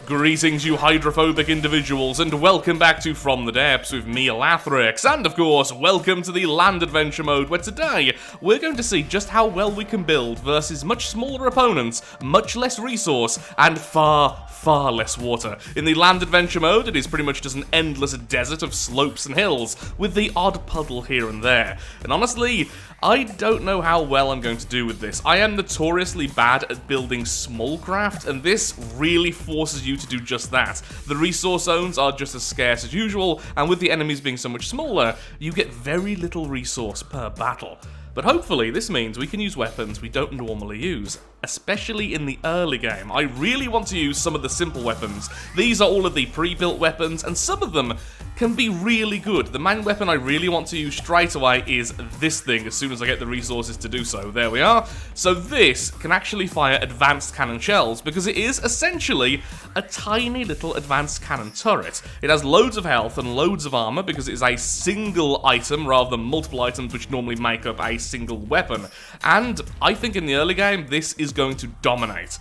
Greetings, you hydrophobic individuals, and welcome back to From the Depths with me, Lathrix, and of course, welcome to the Land Adventure mode, where today, we're going to see just how well we can build versus much smaller opponents, much less resource, and far less water. In the Land Adventure mode, it is pretty much just an endless desert of slopes and hills, with the odd puddle here and there. And honestly, I don't know how well I'm going to do with this. I am notoriously bad at building small craft, and this really forces you to do just that. The resource zones are just as scarce as usual, and with the enemies being so much smaller, you get very little resource per battle. But hopefully this means we can use weapons we don't normally use, especially in the early game. I really want to use some of the simple weapons. These are all of the pre-built weapons, and some of them can be really good. The main weapon I really want to use straight away is this thing, as soon as I get the resources to do so. There we are. So this can actually fire advanced cannon shells, because it is essentially a tiny little advanced cannon turret. It has loads of health and loads of armor, because it is a single item rather than multiple items which normally make up a single weapon. And I think in the early game, this is going to dominate.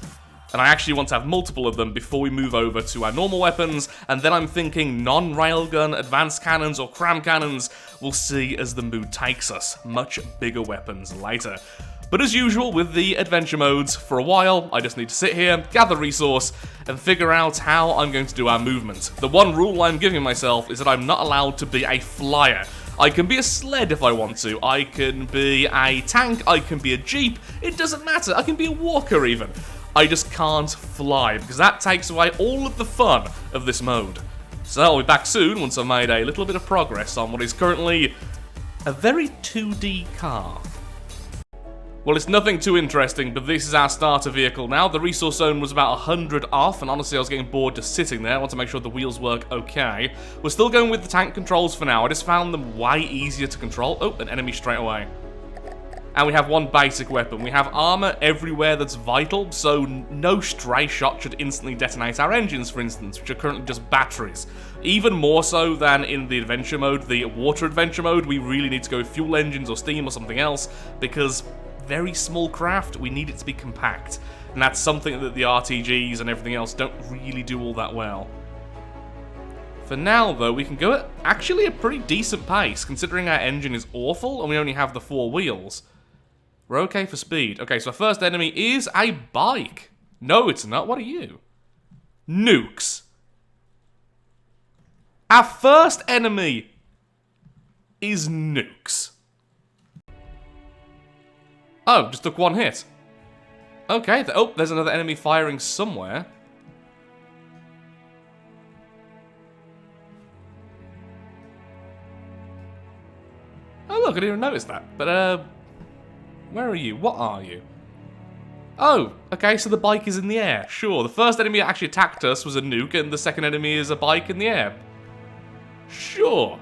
And I actually want to have multiple of them before we move over to our normal weapons, and then I'm thinking non-railgun, advanced cannons, or cram cannons. We'll see as the mood takes us. Much bigger weapons later. But as usual with the adventure modes, for a while, I just need to sit here, gather resource, and figure out how I'm going to do our movement. The one rule I'm giving myself is that I'm not allowed to be a flyer. I can be a sled if I want to, I can be a tank, I can be a jeep, it doesn't matter, I can be a walker even. I just can't fly, because that takes away all of the fun of this mode. So I'll be back soon once I've made a little bit of progress on what is currently a very 2D car. Well, it's nothing too interesting, but this is our starter vehicle now. The resource zone was about 100 off, and honestly I was getting bored just sitting there. I want to make sure the wheels work okay. We're still going with the tank controls for now. I just found them way easier to control. Oh, an enemy straight away. And we have one basic weapon. We have armor everywhere that's vital, so no stray shot should instantly detonate our engines, for instance, which are currently just batteries. Even more so than in the adventure mode, the water adventure mode, we really need to go with fuel engines or steam or something else, because very small craft, we need it to be compact. And that's something that the RTGs and everything else don't really do all that well. For now, though, we can go at actually a pretty decent pace, considering our engine is awful and we only have the 4 wheels. We're okay for speed. Okay, so our first enemy is a bike. No, it's not. What are you? Nukes. Our first enemy is nukes. Oh, just took one hit. Okay, oh, there's another enemy firing somewhere. Oh, look, I didn't even notice that. But, where are you? What are you? Oh, okay, so the bike is in the air. Sure, the first enemy that actually attacked us was a nuke, and the second enemy is a bike in the air. Sure.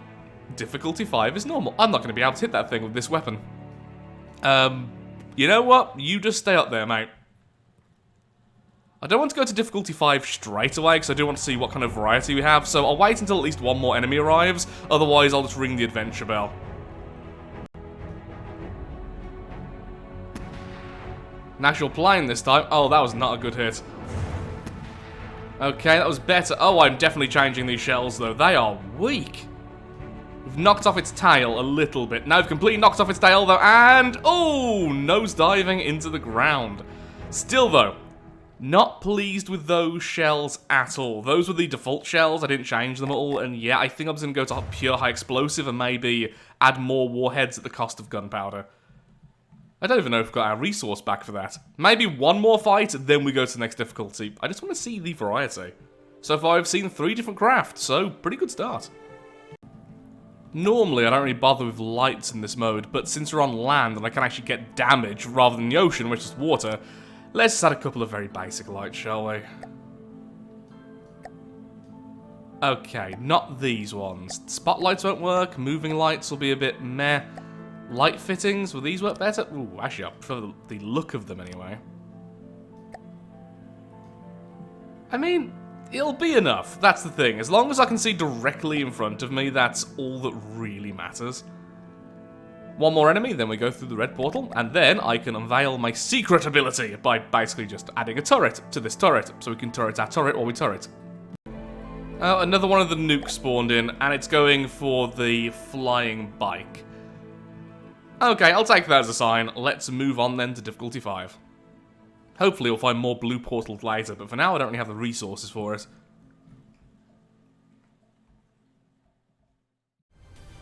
Difficulty 5 is normal. I'm not going to be able to hit that thing with this weapon. You know what? You just stay up there, mate. I don't want to go to difficulty 5 straight away, because I do want to see what kind of variety we have, so I'll wait until at least one more enemy arrives, otherwise I'll just ring the adventure bell. National plane this time. Oh, that was not a good hit. Okay, that was better. Oh, I'm definitely changing these shells, though. They are weak. We've knocked off its tail a little bit. Now we've completely knocked off its tail, though, and... oh, nosediving into the ground. Still, though, not pleased with those shells at all. Those were the default shells. I didn't change them at all, and yeah, I think I'm just going to go to pure high explosive and maybe add more warheads at the cost of gunpowder. I don't even know if we've got our resource back for that. Maybe one more fight, then we go to the next difficulty. I just want to see the variety. So far I've seen 3 different crafts, so pretty good start. Normally I don't really bother with lights in this mode, but since we're on land and I can actually get damage rather than the ocean, which is water, let's just add a couple of very basic lights, shall we? Okay, not these ones. Spotlights won't work, moving lights will be a bit meh. Light fittings, will these work better? Ooh, actually, I prefer the look of them anyway. I mean, it'll be enough, that's the thing. As long as I can see directly in front of me, that's all that really matters. One more enemy, then we go through the red portal, and then I can unveil my secret ability by basically just adding a turret to this turret, so we can turret our turret while we turret. Another one of the nukes spawned in, and it's going for the flying bike. Okay, I'll take that as a sign. Let's move on then to difficulty 5. Hopefully we'll find more blue portals later, but for now I don't really have the resources for it.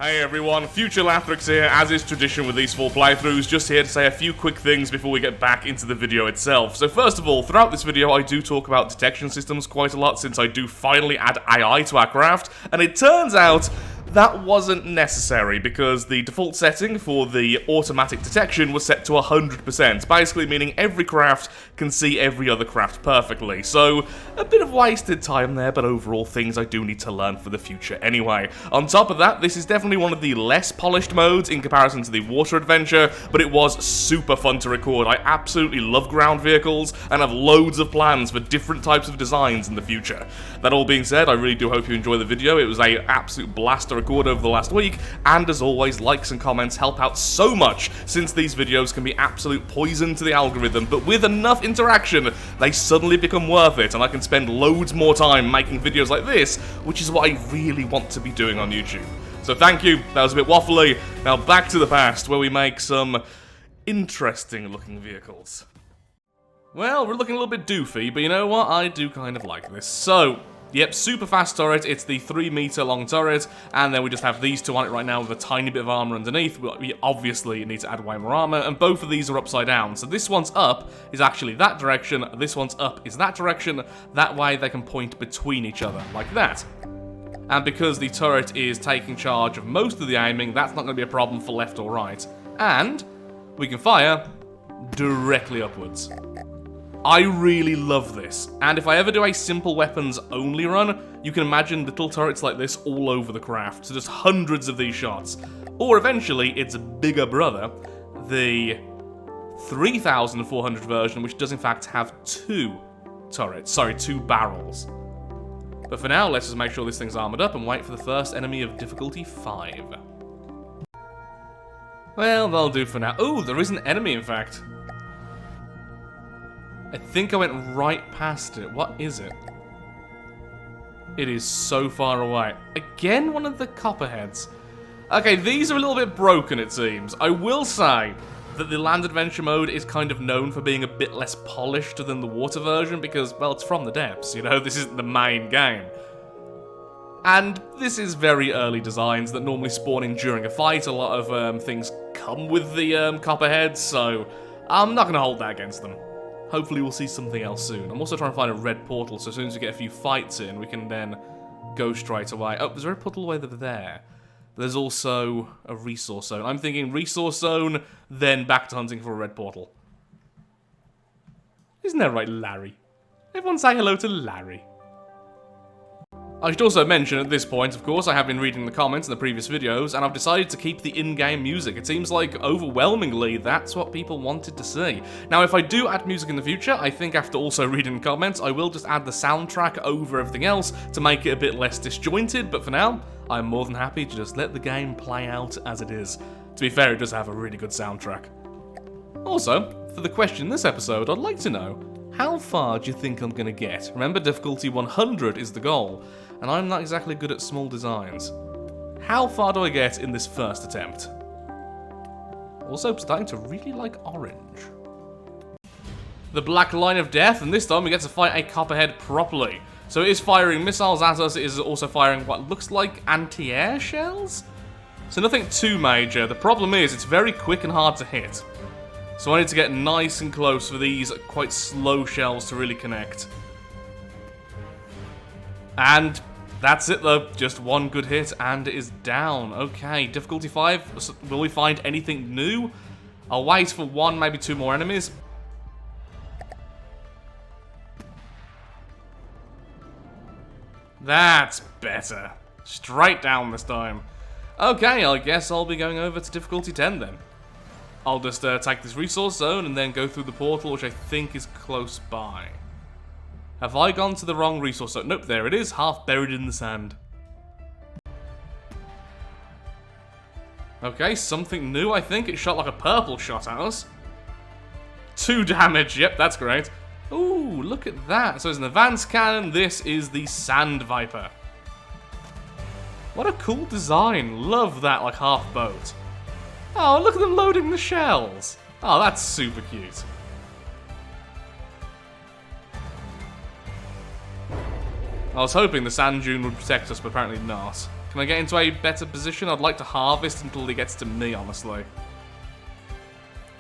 Hey everyone, Future Lathrix here, as is tradition with these 4 playthroughs, just here to say a few quick things before we get back into the video itself. So first of all, throughout this video I do talk about detection systems quite a lot since I do finally add AI to our craft, and it turns out that wasn't necessary because the default setting for the automatic detection was set to 100%, basically meaning every craft can see every other craft perfectly. So, a bit of wasted time there, but overall things I do need to learn for the future anyway. On top of that, this is definitely one of the less polished modes in comparison to the water adventure, but it was super fun to record. I absolutely love ground vehicles and have loads of plans for different types of designs in the future. That all being said, I really do hope you enjoy the video. It was an absolute blast to record over the last week, and as always, likes and comments help out so much since these videos can be absolute poison to the algorithm, but with enough interaction, they suddenly become worth it, and I can spend loads more time making videos like this, which is what I really want to be doing on YouTube. So thank you, that was a bit waffly. Now back to the past, where we make some interesting looking vehicles. Well, we're looking a little bit doofy, but you know what, I do kind of like this. So, yep, super fast turret, it's the 3-meter long turret, and then we just have these two on it right now with a tiny bit of armor underneath. We obviously need to add way more armor, and both of these are upside down. So this one's up is actually that direction, this one's up is that direction, that way they can point between each other, like that. And because the turret is taking charge of most of the aiming, that's not going to be a problem for left or right. And we can fire directly upwards. I really love this, and if I ever do a simple weapons only run, you can imagine little turrets like this all over the craft, so just hundreds of these shots. Or eventually, its bigger brother, the 3400 version, which does in fact have 2 barrels. But for now, let's just make sure this thing's armored up and wait for the first enemy of difficulty 5. Well, that'll do for now. Oh, there is an enemy in fact. I think I went right past it. What is it? It is so far away. Again, one of the copperheads. Okay, these are a little bit broken, it seems. I will say that the land adventure mode is kind of known for being a bit less polished than the water version because, well, it's from the depths, you know? This isn't the main game. And this is very early designs that normally spawn in during a fight. A lot of things come with the copperheads, so I'm not going to hold that against them. Hopefully we'll see something else soon. I'm also trying to find a red portal, so as soon as we get a few fights in, we can then go straight away. Oh, there's a red portal away over there. There's also a resource zone. I'm thinking resource zone, then back to hunting for a red portal. Isn't that right, Larry? Everyone say hello to Larry. I should also mention at this point, of course, I have been reading the comments in the previous videos, and I've decided to keep the in-game music. It seems like, overwhelmingly, that's what people wanted to see. Now, if I do add music in the future, I think after also reading the comments, I will just add the soundtrack over everything else to make it a bit less disjointed, but for now, I'm more than happy to just let the game play out as it is. To be fair, it does have a really good soundtrack. Also, for the question this episode, I'd like to know, how far do you think I'm going to get? Remember, difficulty 100 is the goal, and I'm not exactly good at small designs. How far do I get in this first attempt? Also, starting to really like orange. The black line of death, and this time we get to fight a copperhead properly. So it is firing missiles at us, it is also firing what looks like anti-air shells? So nothing too major. The problem is, it's very quick and hard to hit. So I need to get nice and close for these quite slow shells to really connect. And that's it though, just one good hit and it is down. Okay, difficulty 5, will we find anything new? I'll wait for 1, maybe 2 more enemies. That's better. Straight down this time. Okay, I guess I'll be going over to difficulty 10 then. I'll just take this resource zone and then go through the portal, which I think is close by. Have I gone to the wrong resource zone? Nope, there it is, half buried in the sand. Okay, something new, I think. It shot like a purple shot at us. 2 damage, yep, that's great. Ooh, look at that. So it's an advanced cannon. This is the Sand Viper. What a cool design. Love that, like, half boat. Oh, look at them loading the shells. Oh, that's super cute. I was hoping the sand dune would protect us, but apparently not. Can I get into a better position? I'd like to harvest until he gets to me, honestly.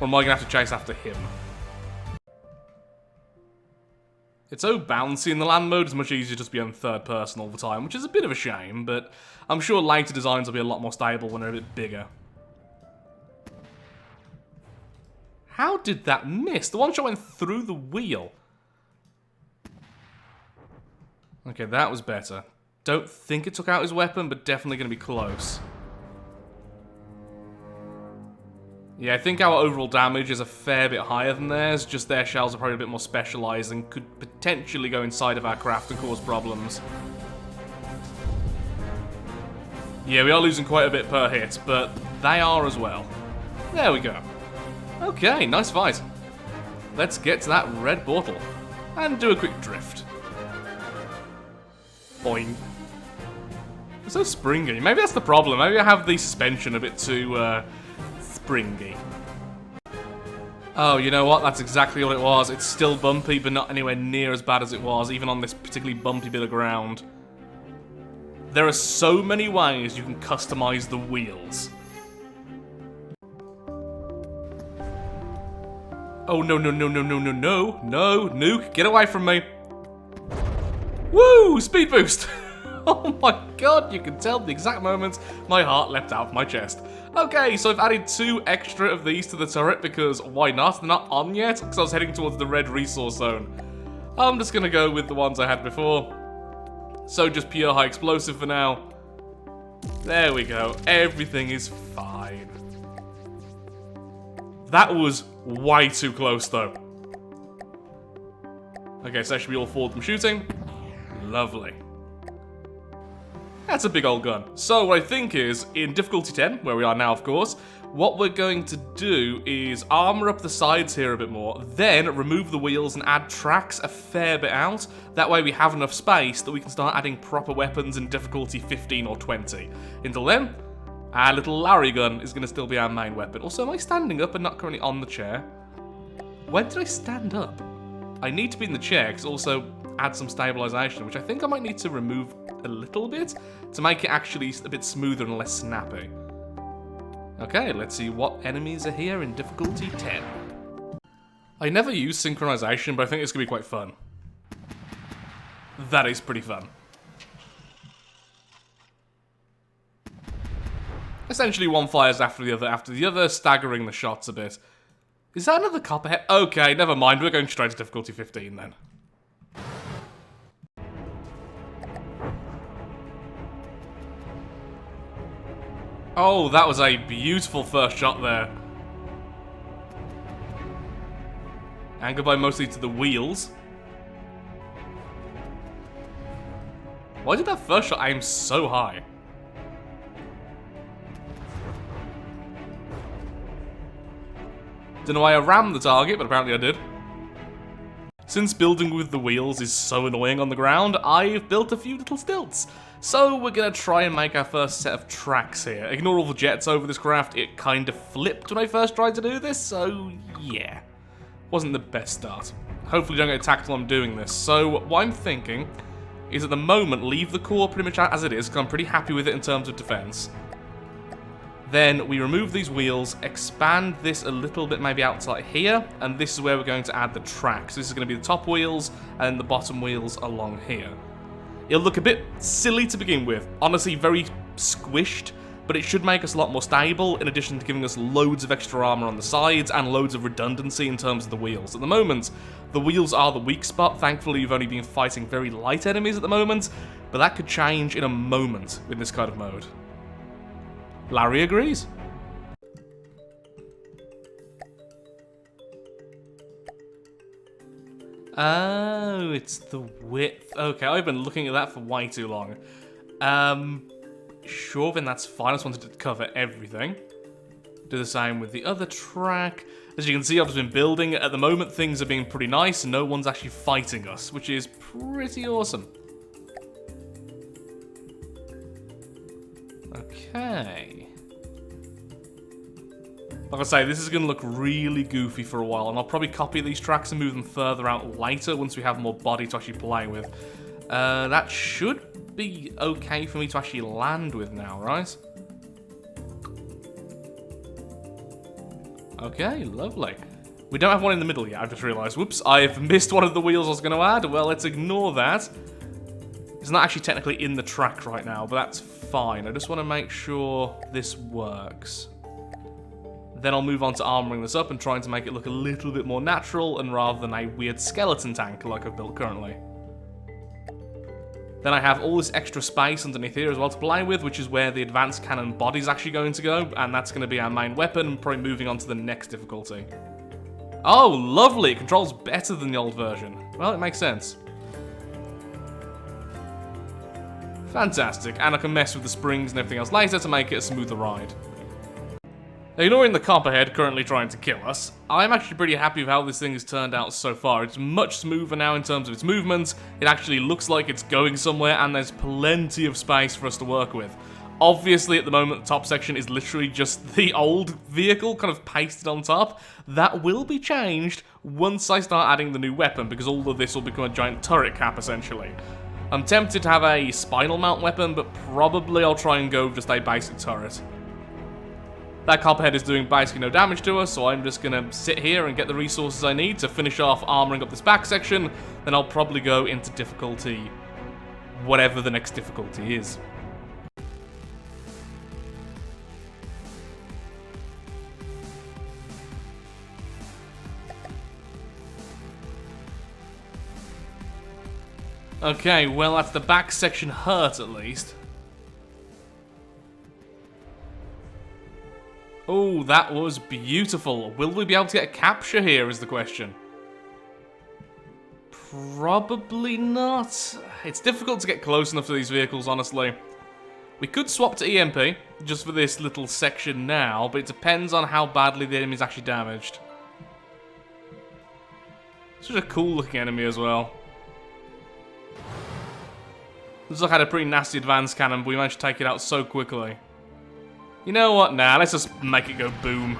Or am I going to have to chase after him? It's so bouncy in the land mode, it's much easier just to be on third person all the time, which is a bit of a shame, but I'm sure later designs will be a lot more stable when they're a bit bigger. How did that miss? The one shot went through the wheel. Okay, that was better. Don't think it took out his weapon, but definitely going to be close. Yeah, I think our overall damage is a fair bit higher than theirs, just their shells are probably a bit more specialised and could potentially go inside of our craft and cause problems. Yeah, we are losing quite a bit per hit, but they are as well. There we go. Okay, nice fight. Let's get to that red portal and do a quick drift. Boing. It's so springy. Maybe that's the problem. Maybe I have the suspension a bit too, springy. Oh, you know what? That's exactly what it was. It's still bumpy, but not anywhere near as bad as it was, even on this particularly bumpy bit of ground. There are so many ways you can customize the wheels. Oh, no, no, no, no, no, no, no. No, Nuke, get away from me. Woo! Speed boost! Oh my god, you can tell the exact moment my heart leapt out of my chest. Okay, so I've added 2 extra of these to the turret because why not? They're not on yet because I was heading towards the red resource zone. I'm just gonna go with the ones I had before. So just pure high explosive for now. There we go. Everything is fine. That was way too close though. Okay, so that should be all forward from shooting. Lovely. That's a big old gun. So what I think is, in difficulty 10, where we are now of course, what we're going to do is armor up the sides here a bit more, then remove the wheels and add tracks a fair bit out. That way we have enough space that we can start adding proper weapons in difficulty 15 or 20. Until then, our little Larry gun is going to still be our main weapon. Also, am I standing up and not currently on the chair? When did I stand up? I need to be in the chair because also add some stabilization, which I think I might need to remove a little bit to make it actually a bit smoother and less snappy. Okay, let's see what enemies are here in difficulty 10. I never use synchronization, but I think it's going to be quite fun. That is pretty fun. Essentially one fires after the other, staggering the shots a bit. Is that another copperhead? Okay, never mind, we're going straight to difficulty 15 then. Oh, that was a beautiful first shot there. Angered by mostly to the wheels. Why did that first shot aim so high? Don't know why I rammed the target, but apparently I did. Since building with the wheels is so annoying on the ground, I've built a few little stilts. So we're going to try and make our first set of tracks here. Ignore all the jets over this craft, it kind of flipped when I first tried to do this, so yeah. Wasn't the best start. Hopefully don't get attacked while I'm doing this. So what I'm thinking is at the moment leave the core pretty much as it is, because I'm pretty happy with it in terms of defense. Then we remove these wheels, expand this a little bit maybe outside here, and this is where we're going to add the tracks. This is going to be the top wheels and the bottom wheels along here. It'll look a bit silly to begin with, honestly very squished, but it should make us a lot more stable, in addition to giving us loads of extra armor on the sides and loads of redundancy in terms of the wheels. At the moment, the wheels are the weak spot. Thankfully, you've only been fighting very light enemies at the moment, but that could change in a moment with this kind of mode. Larry agrees. Oh, it's the width. Okay, I've been looking at that for way too long. Sure, then that's fine. I just wanted to cover everything. Do the same with the other track. As you can see, I've just been building. At the moment, things are being pretty nice, and no one's actually fighting us, which is pretty awesome. Okay. Like I say, this is going to look really goofy for a while, and I'll probably copy these tracks and move them further out later once we have more body to actually play with. That should be okay for me to actually land with now, right? Okay, lovely. We don't have one in the middle yet, I've just realised. Whoops, I've missed one of the wheels I was going to add. Well, let's ignore that. It's not actually technically in the track right now, but that's fine. I just want to make sure this works. Then I'll move on to armouring this up and trying to make it look a little bit more natural and rather than a weird skeleton tank like I've built currently. Then I have all this extra space underneath here as well to play with, which is where the advanced cannon body's actually going to go, and that's going to be our main weapon, and probably moving on to the next difficulty. Oh, lovely! It controls better than the old version. Well, it makes sense. Fantastic, and I can mess with the springs and everything else later to make it a smoother ride. Ignoring the copperhead currently trying to kill us, I'm actually pretty happy with how this thing has turned out so far. It's much smoother now in terms of its movements, it actually looks like it's going somewhere, and there's plenty of space for us to work with. Obviously, at the moment, the top section is literally just the old vehicle kind of pasted on top. That will be changed once I start adding the new weapon, because all of this will become a giant turret cap, essentially. I'm tempted to have a spinal mount weapon, but probably I'll try and go with just a basic turret. That copperhead is doing basically no damage to us, so I'm just going to sit here and get the resources I need to finish off armouring up this back section. Then I'll probably go into difficulty, whatever the next difficulty is. Okay, well that's the back section hurt at least. Oh, that was beautiful. Will we be able to get a capture here is the question. Probably not. It's difficult to get close enough to these vehicles, honestly. We could swap to EMP, just for this little section now, but it depends on how badly the enemy is actually damaged. Such a cool looking enemy as well. Looks like I had a pretty nasty advanced cannon, but we managed to take it out so quickly. You know what? Nah, let's just make it go boom.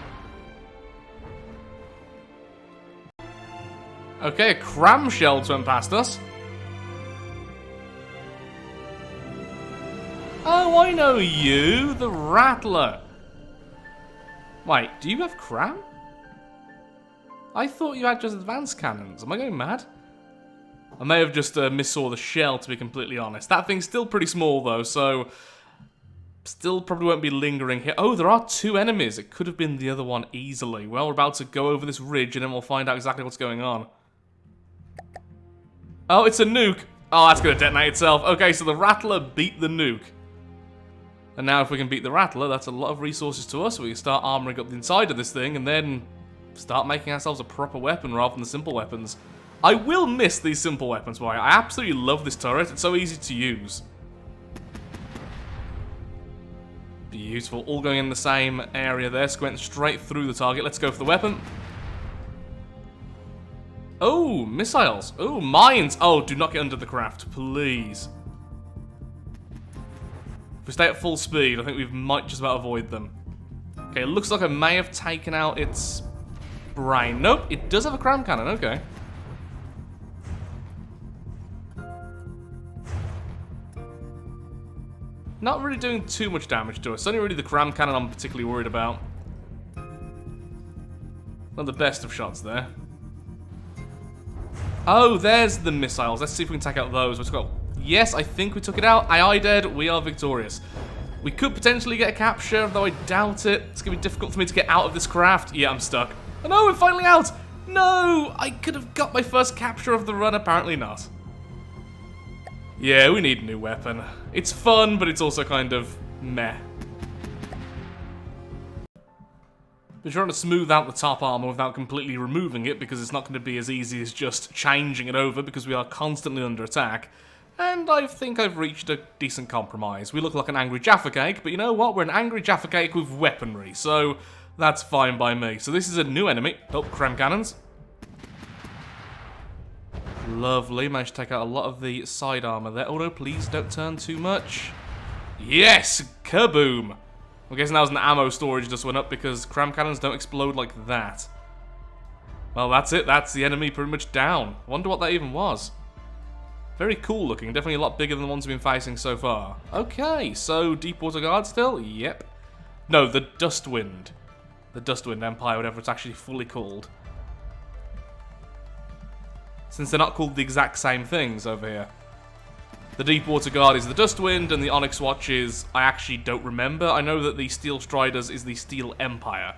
Okay, a cram shell went past us. Oh, I know you, the Rattler. Wait, do you have cram? I thought you had just advanced cannons. Am I going mad? I may have just missaw the shell, to be completely honest. That thing's still pretty small, though, so still probably won't be lingering here. Oh, there are two enemies. It could have been the other one easily. Well, we're about to go over this ridge, and then we'll find out exactly what's going on. Oh, it's a nuke. Oh, that's going to detonate itself. Okay, so the Rattler beat the nuke. And now if we can beat the Rattler, that's a lot of resources to us. So we can start armoring up the inside of this thing, and then start making ourselves a proper weapon rather than the simple weapons. I will miss these simple weapons, boy. I absolutely love this turret. It's so easy to use. Beautiful. All going in the same area there. Squinting straight through the target. Let's go for the weapon. Oh, missiles. Oh, mines. Oh, do not get under the craft, please. If we stay at full speed, I think we might just about avoid them. Okay, it looks like I may have taken out its brain. Nope, it does have a cram cannon. Okay. Not really doing too much damage to us. It's only really the cram cannon I'm particularly worried about. Not the best of shots there. Oh, there's the missiles. Let's see if we can take out those. Let's go. Yes, I think we took it out. Aye, dead. We are victorious. We could potentially get a capture, though I doubt it. It's going to be difficult for me to get out of this craft. Yeah, I'm stuck. Oh no, we're finally out. No, I could have got my first capture of the run. Apparently not. Yeah, we need a new weapon. It's fun, but it's also kind of meh. We're trying to smooth out the top armor without completely removing it, because it's not going to be as easy as just changing it over, because we are constantly under attack. And I think I've reached a decent compromise. We look like an angry Jaffa cake, but you know what? We're an angry Jaffa cake with weaponry, so That's fine by me. So this is a new enemy. Oh, cram cannons. Lovely. Managed to take out a lot of the side armor there. Oh no, please don't turn too much. Yes! Kaboom! I'm guessing that was an ammo storage just went up because cram cannons don't explode like that. Well, that's it. That's the enemy pretty much down. Wonder what that even was. Very cool looking. Definitely a lot bigger than the ones we've been fighting so far. Okay, so Deepwater Guard still? Yep. No, the Dustwind. The Dustwind Empire, whatever it's actually fully called. Since they're not called the exact same things over here. The Deepwater Guard is the Dustwind, and the Onyx Watch is... I actually don't remember. I know that the Steel Striders is the Steel Empire.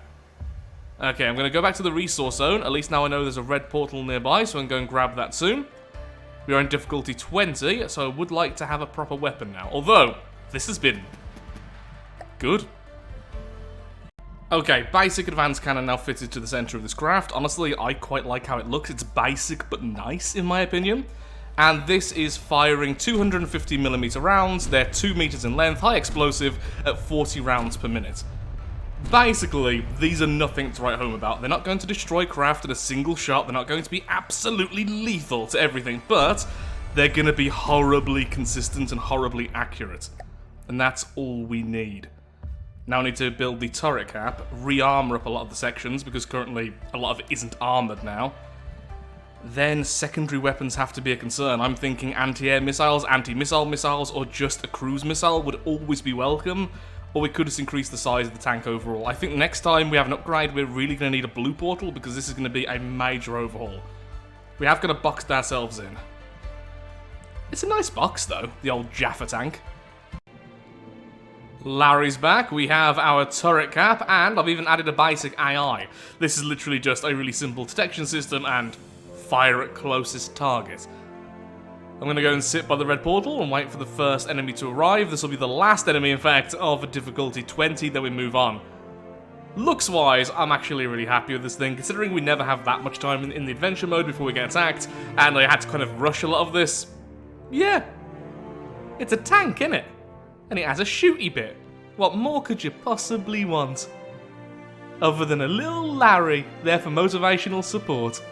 Okay, I'm going to go back to the resource zone. At least now I know there's a red portal nearby, so I can go and grab that soon. We are in difficulty 20, so I would like to have a proper weapon now. Although, this has been... good. Okay, basic advanced cannon now fitted to the center of this craft. Honestly, I quite like how it looks. It's basic but nice, in my opinion. And this is firing 250mm rounds. They're 2 meters in length, high explosive, at 40 rounds per minute. Basically, these are nothing to write home about. They're not going to destroy craft in a single shot. They're not going to be absolutely lethal to everything, but they're going to be horribly consistent and horribly accurate. And that's all we need. Now I need to build the turret cap, re-armor up a lot of the sections, because currently a lot of it isn't armored now. Then secondary weapons have to be a concern. I'm thinking anti-air missiles, anti-missile missiles, or just a cruise missile would always be welcome. Or we could just increase the size of the tank overall. I think next time we have an upgrade, we're really going to need a blue portal, because this is going to be a major overhaul. We have kind of boxed ourselves in. It's a nice box, though, the old Jaffa tank. Larry's back. We have our turret cap, and I've even added a basic AI. This is literally just a really simple detection system and fire at closest target. I'm going to go and sit by the red portal and wait for the first enemy to arrive. This will be the last enemy, in fact, of difficulty 20, then we move on. Looks-wise, I'm actually really happy with this thing, considering we never have that much time in the adventure mode before we get attacked, and I had to kind of rush a lot of this. Yeah. It's a tank, innit? And it has a shooty bit. What more could you possibly want? Other than a little Larry there for motivational support.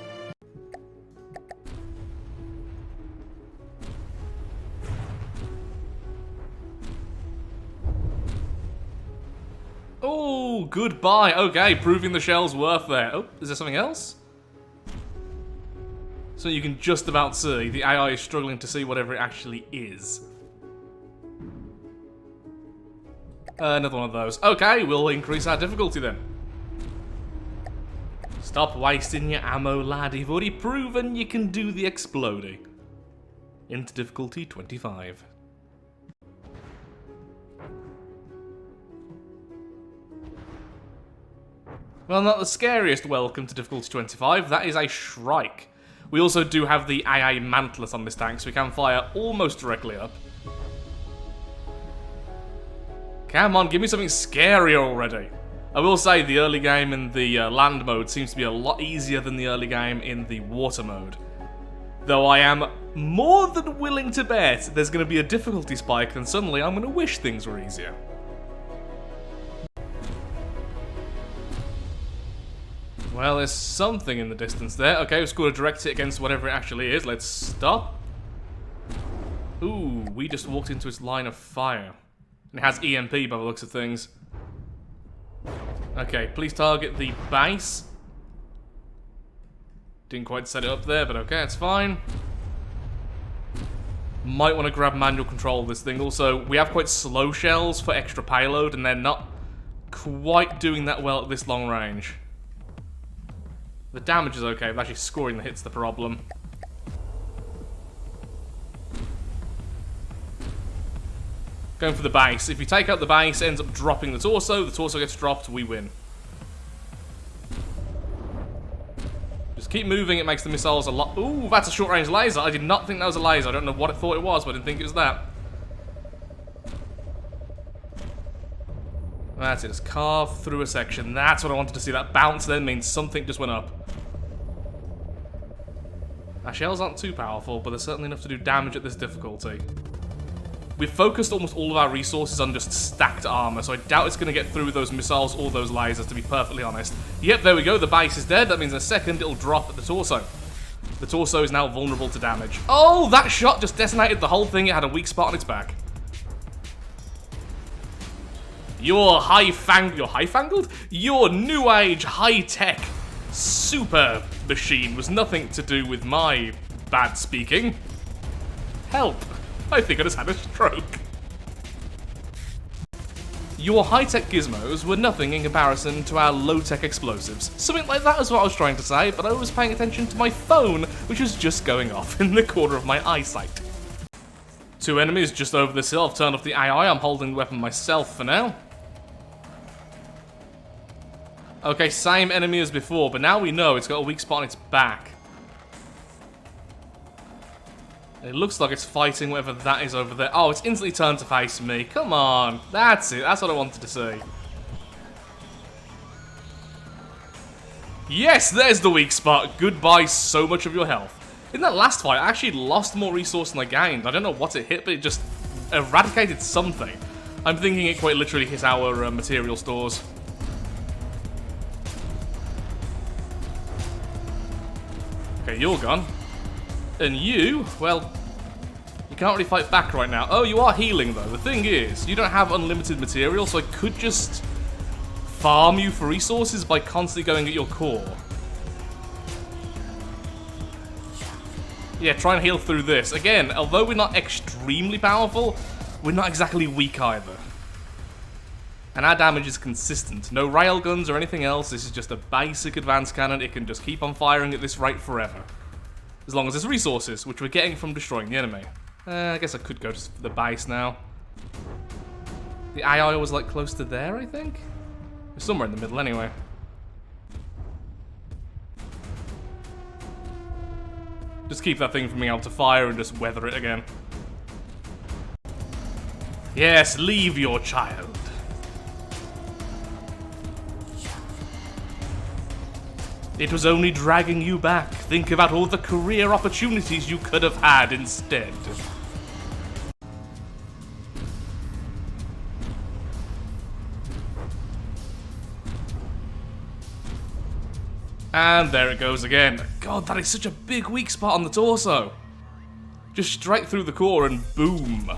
Oh, goodbye. Okay, proving the shell's worth there. Oh, is there something else? So you can just about see. The AI is struggling to see whatever it actually is. Another one of those. Okay, we'll increase our difficulty then. Stop wasting your ammo, lad. You've already proven you can do the exploding. Into difficulty 25. Well, not the scariest welcome to difficulty 25. That is a Shrike. We also do have the AI Mantlet on this tank, so we can fire almost directly up. Come on, give me something scary already. I will say the early game in the land mode seems to be a lot easier than the early game in the water mode. Though I am more than willing to bet there's going to be a difficulty spike and suddenly I'm going to wish things were easier. Well, there's something in the distance there. Okay, we've got to direct it against whatever it actually is. Let's stop. Ooh, we just walked into its line of fire. And it has EMP by the looks of things. Okay, please target the base. Didn't quite set it up there, but okay, it's fine. Might want to grab manual control of this thing. Also, we have quite slow shells for extra payload, and they're not quite doing that well at this long range. The damage is okay, but actually scoring the hit's the problem. Going for the base. If you take out the base, it ends up dropping the torso gets dropped, we win. Just keep moving, it makes the missiles a lot... Ooh, that's a short-range laser. I did not think that was a laser. I don't know what it thought it was, but I didn't think it was that. That's it, just carve through a section. That's what I wanted to see. That bounce then means something just went up. Our shells aren't too powerful, but they're certainly enough to do damage at this difficulty. We've focused almost all of our resources on just stacked armor, so I doubt it's going to get through those missiles or those lasers, to be perfectly honest. Yep, there we go, the base is dead. That means in a second it'll drop at the torso. The torso is now vulnerable to damage. Oh, that shot just detonated the whole thing. It had a weak spot on its back. Your high-fangled? Your new age, high-tech, super machine was nothing to do with my bad speaking. Help. I think I just had a stroke. Your high-tech gizmos were nothing in comparison to our low-tech explosives. Something like that is what I was trying to say, but I was paying attention to my phone, which was just going off in the corner of my eyesight. 2 enemies just over this hill. I've turned off the AI. I'm holding the weapon myself for now. Okay, same enemy as before, but now we know it's got a weak spot on its back. It looks like it's fighting whatever that is over there. Oh, it's instantly turned to face me. Come on. That's it. That's what I wanted to see. Yes, there's the weak spot. Goodbye so much of your health. In that last fight, I actually lost more resource than I gained. I don't know what it hit, but it just eradicated something. I'm thinking it quite literally hit our material stores. Okay, you're gone. And you, well, you can't really fight back right now. Oh, you are healing, though. The thing is, you don't have unlimited material, so I could just farm you for resources by constantly going at your core. Yeah, try and heal through this. Again, although we're not extremely powerful, we're not exactly weak either. And our damage is consistent. No railguns or anything else. This is just a basic advanced cannon. It can just keep on firing at this rate forever. As long as there's resources, which we're getting from destroying the enemy. I guess I could go to the base now. The AI was like close to there, I think? Somewhere in the middle anyway. Just keep that thing from being able to fire and just weather it again. Yes, leave your child. It was only dragging you back. Think about all the career opportunities you could have had instead. And there it goes again. God, that is such a big weak spot on the torso. Just straight through the core and boom.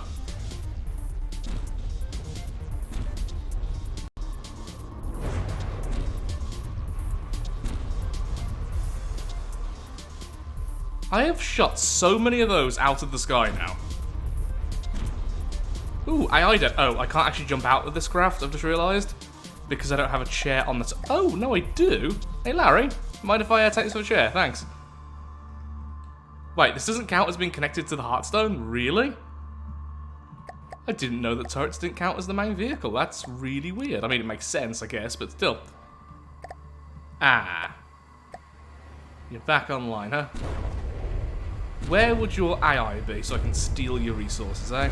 I have shot so many of those out of the sky now. Ooh, AI dead. Oh, I can't actually jump out of this craft, I've just realised. Because I don't have a chair on the oh, no I do. Hey Larry, mind if I take this for a chair? Thanks. Wait, this doesn't count as being connected to the Hearthstone? Really? I didn't know that turrets didn't count as the main vehicle. That's really weird. I mean, it makes sense, I guess, but still. Ah. You're back online, huh? Where would your AI be so I can steal your resources, eh?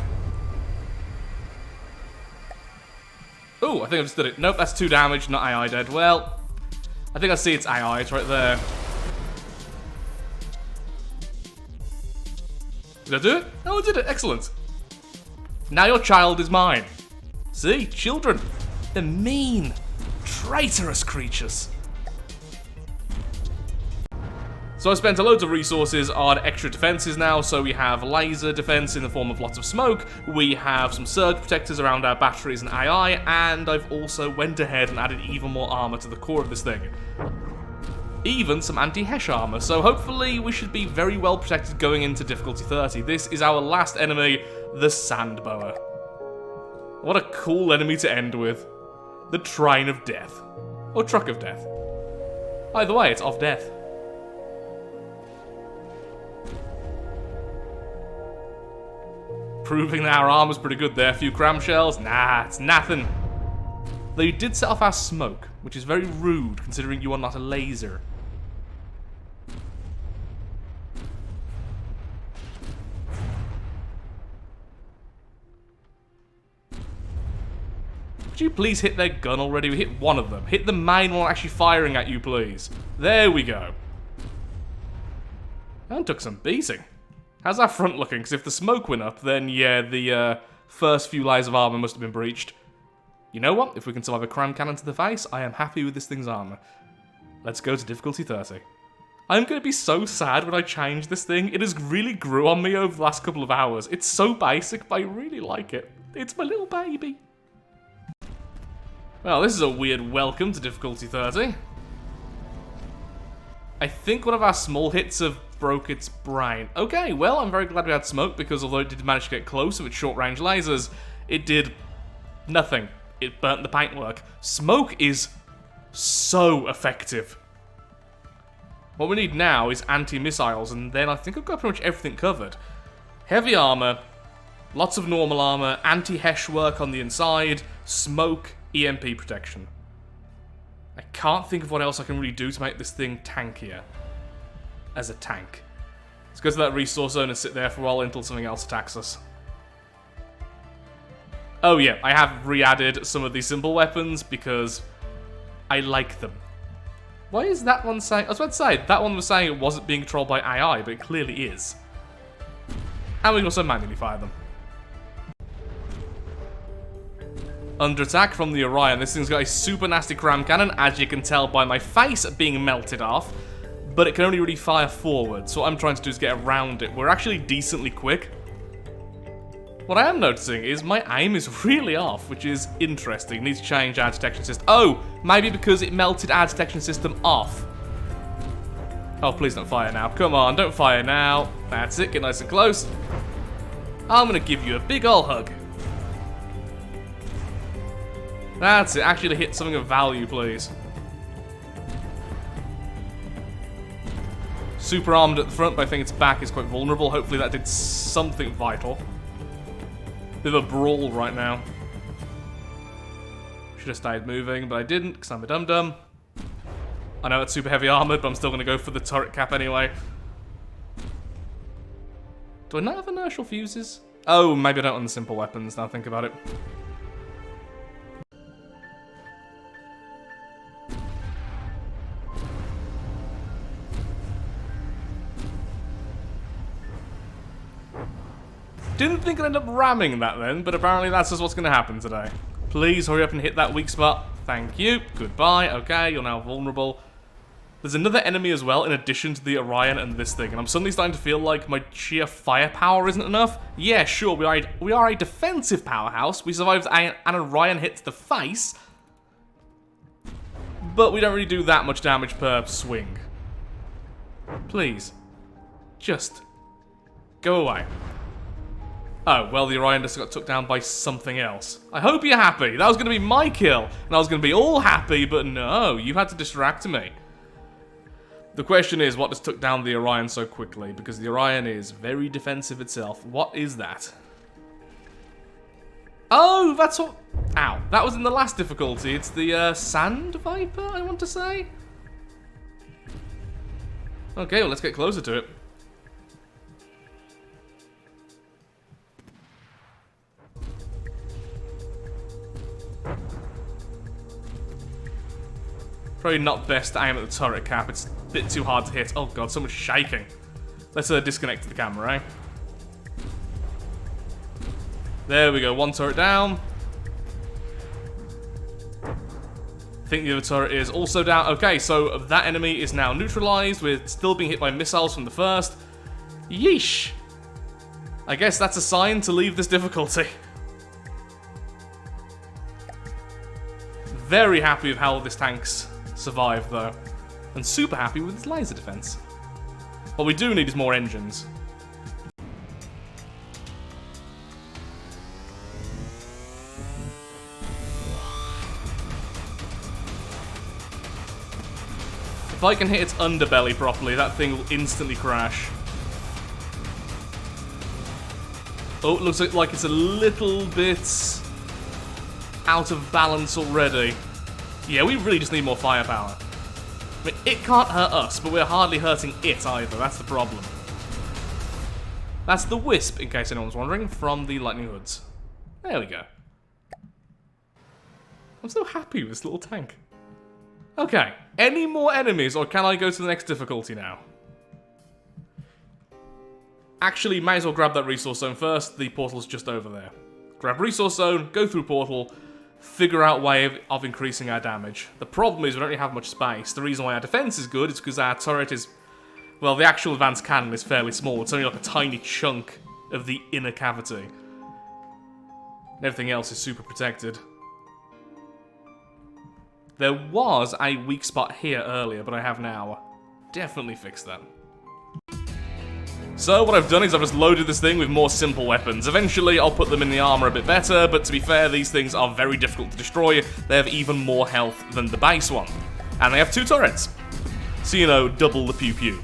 Oh, I think I just did it. Nope, that's 2 damage, not AI dead. Well, I think I see its AI. It's right there. Did I do it? Oh, I did it. Excellent. Now your child is mine. See? Children. They're mean, traitorous creatures. So I spent a load of resources on extra defenses now, so we have laser defense in the form of lots of smoke, we have some surge protectors around our batteries and AI, and I've also went ahead and added even more armor to the core of this thing. Even some anti-Hesh armor, so hopefully we should be very well protected going into difficulty 30. This is our last enemy, the Sandbower. What a cool enemy to end with. The Train of Death. Or Truck of Death. Either way, it's of death. Proving that our armor's pretty good there. A few cramshells? Nah, it's nothing. Though you did set off our smoke, which is very rude considering you are not a laser. Could you please hit their gun already? We hit one of them. Hit the main one actually firing at you, please. There we go. That took some beating. How's our front looking? Because if the smoke went up, then yeah, the first few layers of armor must have been breached. You know what? If we can survive a cram cannon to the face, I am happy with this thing's armor. Let's go to difficulty 30. I'm going to be so sad when I change this thing. It has really grew on me over the last couple of hours. It's so basic, but I really like it. It's my little baby. Well, this is a weird welcome to difficulty 30. I think one of our small hits have broke its brain. Okay, well, I'm very glad we had smoke, because although it did manage to get close with its short-range lasers, it did nothing. It burnt the paintwork. Smoke is so effective. What we need now is anti-missiles, and then I think I've got pretty much everything covered. Heavy armor, lots of normal armor, anti-HESH work on the inside, smoke, EMP protection. I can't think of what else I can really do to make this thing tankier. As a tank. Let's go to that resource zone and sit there for a while until something else attacks us. Oh yeah, I have re-added some of these simple weapons because I like them. Why is that one saying... I was about to say, that one was saying it wasn't being controlled by AI, but it clearly is. And we can also manually fire them. Under attack from the Orion. This thing's got a super nasty cram cannon, as you can tell by my face being melted off. But it can only really fire forward, so what I'm trying to do is get around it. We're actually decently quick. What I am noticing is my aim is really off, which is interesting. Needs to change our detection system. Oh, maybe because it melted our detection system off. Oh, please don't fire now. Come on, don't fire now. That's it, get nice and close. I'm gonna give you a big ol' hug. That's it, actually hit something of value, please. Super armed at the front, but I think its back is quite vulnerable. Hopefully that did something vital. Bit of a brawl right now. Should have stayed moving, but I didn't, because I'm a dum-dum. I know it's super heavy armored, but I'm still going to go for the turret cap anyway. Do I not have inertial fuses? Oh, maybe I don't on the simple weapons, now I think about it. Didn't think I'd end up ramming that then, but apparently that's just what's going to happen today. Please hurry up and hit that weak spot. Thank you. Goodbye. Okay, you're now vulnerable. There's another enemy as well, in addition to the Orion and this thing, and I'm suddenly starting to feel like my sheer firepower isn't enough. Yeah, sure, we are a defensive powerhouse. We survived an Orion hit to the face, but we don't really do that much damage per swing. Please. Just go away. Oh, well, the Orion just got took down by something else. I hope you're happy. That was going to be my kill, and I was going to be all happy, but no, you had to distract me. The question is, what just took down the Orion so quickly? Because the Orion is very defensive itself. What is that? Oh, that's what... Ow. That was in the last difficulty. It's the Sand Viper, I want to say? Okay, well, let's get closer to it. Probably not best to aim at the turret cap. It's a bit too hard to hit. Oh god, so much shaking. Let's disconnect the camera, eh? There we go, one turret down. I think the other turret is also down. Okay, so that enemy is now neutralized. We're still being hit by missiles from the first. Yeesh. I guess that's a sign to leave this difficulty. Very happy with how this tank's survived, though. And super happy with its laser defense. What we do need is more engines. If I can hit its underbelly properly, that thing will instantly crash. Oh, it looks like it's a little bit out of balance already. Yeah, we really just need more firepower. I mean, it can't hurt us, but we're hardly hurting it either. That's the problem. That's the Wisp, in case anyone's wondering, from the Lightning Hoods. There we go. I'm so happy with this little tank. Okay, any more enemies, or can I go to the next difficulty now? Actually, may as well grab that resource zone first. The portal's just over there. Grab resource zone, go through portal, figure out way of increasing our damage. The problem is we don't really have much space. The reason why our defense is good is because our turret is... Well, the actual advanced cannon is fairly small. It's only like a tiny chunk of the inner cavity. And everything else is super protected. There was a weak spot here earlier, but I have now definitely fixed that. So what I've done is I've just loaded this thing with more simple weapons. Eventually I'll put them in the armor a bit better, but to be fair, these things are very difficult to destroy. They have even more health than the base one. And they have 2 turrets. So, you know, double the pew-pew.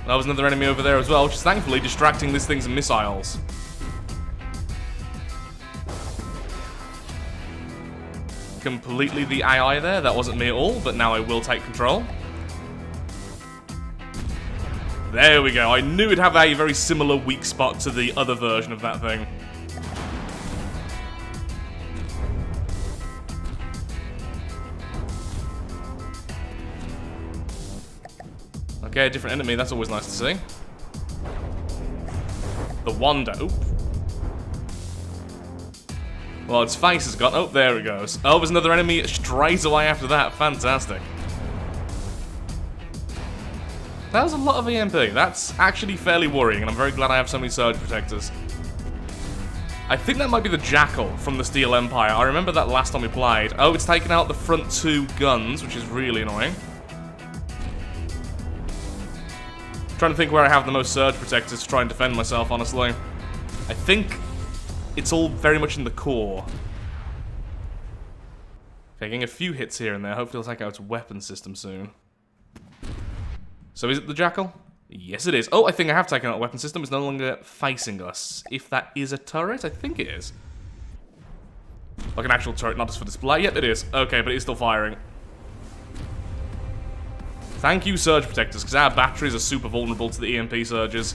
There was another enemy over there as well, which is thankfully distracting this thing's missiles. Completely the AI there, that wasn't me at all, but now I will take control. There we go, I knew it'd have a very similar weak spot to the other version of that thing. Okay, a different enemy, that's always nice to see. The Wanda, oop. Well, its face has gone, oh, there it goes. Oh, there's another enemy straight away after that, fantastic. That was a lot of EMP. That's actually fairly worrying, and I'm very glad I have so many surge protectors. I think that might be the Jackal from the Steel Empire. I remember that last time we played. Oh, it's taken out the front 2 guns, which is really annoying. Trying to think where I have the most surge protectors to try and defend myself, honestly. I think it's all very much in the core. Okay, getting a few hits here and there. Hopefully it'll take out its weapon system soon. So is it the Jackal? Yes, it is. Oh, I think I have taken out the weapon system. It's no longer facing us. If that is a turret, I think it is. Like an actual turret, not just for display. Yep, it is. Okay, but it is still firing. Thank you, surge protectors, because our batteries are super vulnerable to the EMP surges.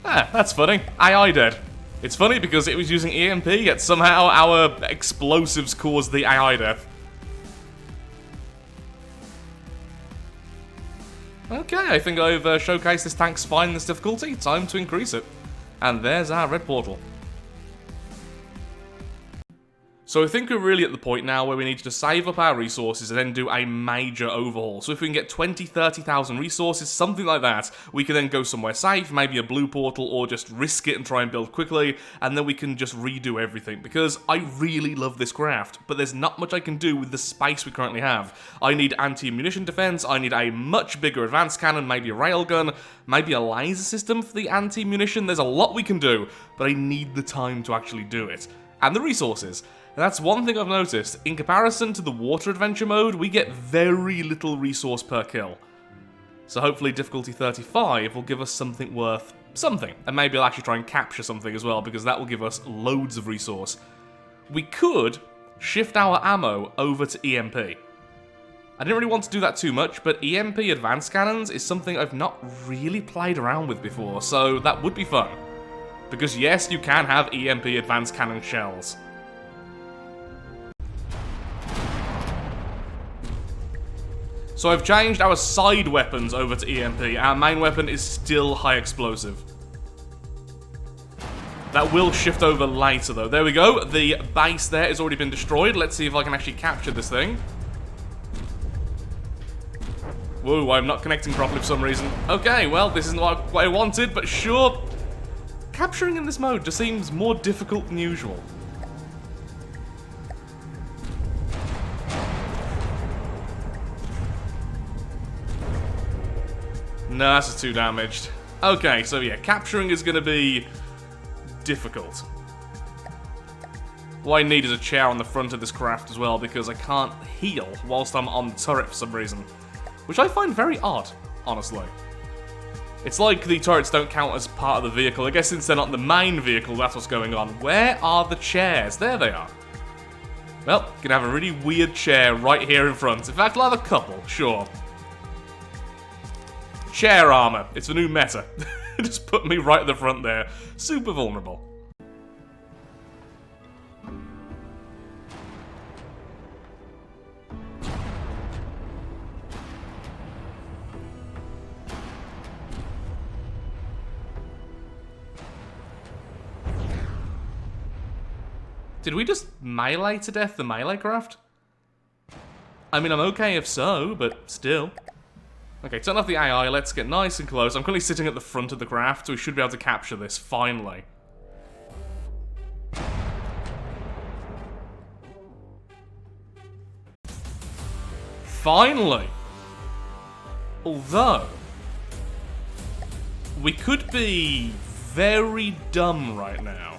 Ah, that's funny. AI dead. It's funny because it was using EMP, yet somehow our explosives caused the AI death. Okay, I think I've showcased this tank's fine in this difficulty. Time to increase it. And there's our red portal. So I think we're really at the point now where we need to save up our resources and then do a major overhaul. So if we can get 20, 30,000 resources, something like that, we can then go somewhere safe, maybe a blue portal, or just risk it and try and build quickly, and then we can just redo everything. Because I really love this craft, but there's not much I can do with the space we currently have. I need anti-munition defense, I need a much bigger advanced cannon, maybe a railgun, maybe a laser system for the anti-munition. There's a lot we can do, but I need the time to actually do it. And the resources. And that's one thing I've noticed. In comparison to the water adventure mode, we get very little resource per kill. So hopefully difficulty 35 will give us something worth something. And maybe I'll actually try and capture something as well, because that will give us loads of resource. We could shift our ammo over to EMP. I didn't really want to do that too much, but EMP advanced cannons is something I've not really played around with before, so that would be fun. Because yes, you can have EMP advanced cannon shells. So I've changed our side weapons over to EMP. Our main weapon is still high explosive. That will shift over later though. There we go. The base there has already been destroyed. Let's see if I can actually capture this thing. Whoa, I'm not connecting properly for some reason. Okay, well, this isn't what I wanted, but sure. Capturing in this mode just seems more difficult than usual. No, that's just too damaged. Okay, so yeah, capturing is going to be difficult. What I need is a chair on the front of this craft as well, because I can't heal whilst I'm on the turret for some reason. Which I find very odd, honestly. It's like the turrets don't count as part of the vehicle. I guess since they're not the main vehicle, that's what's going on. Where are the chairs? There they are. Well, you can have a really weird chair right here in front. In fact, I'll have a couple, sure. Chair armor. It's the new meta. Just put me right at the front there. Super vulnerable. Did we just melee to death the melee craft? I mean, I'm okay if so, but still. Okay, turn off the AI, let's get nice and close. I'm currently sitting at the front of the craft, so we should be able to capture this, finally. Finally! Although, we could be very dumb right now.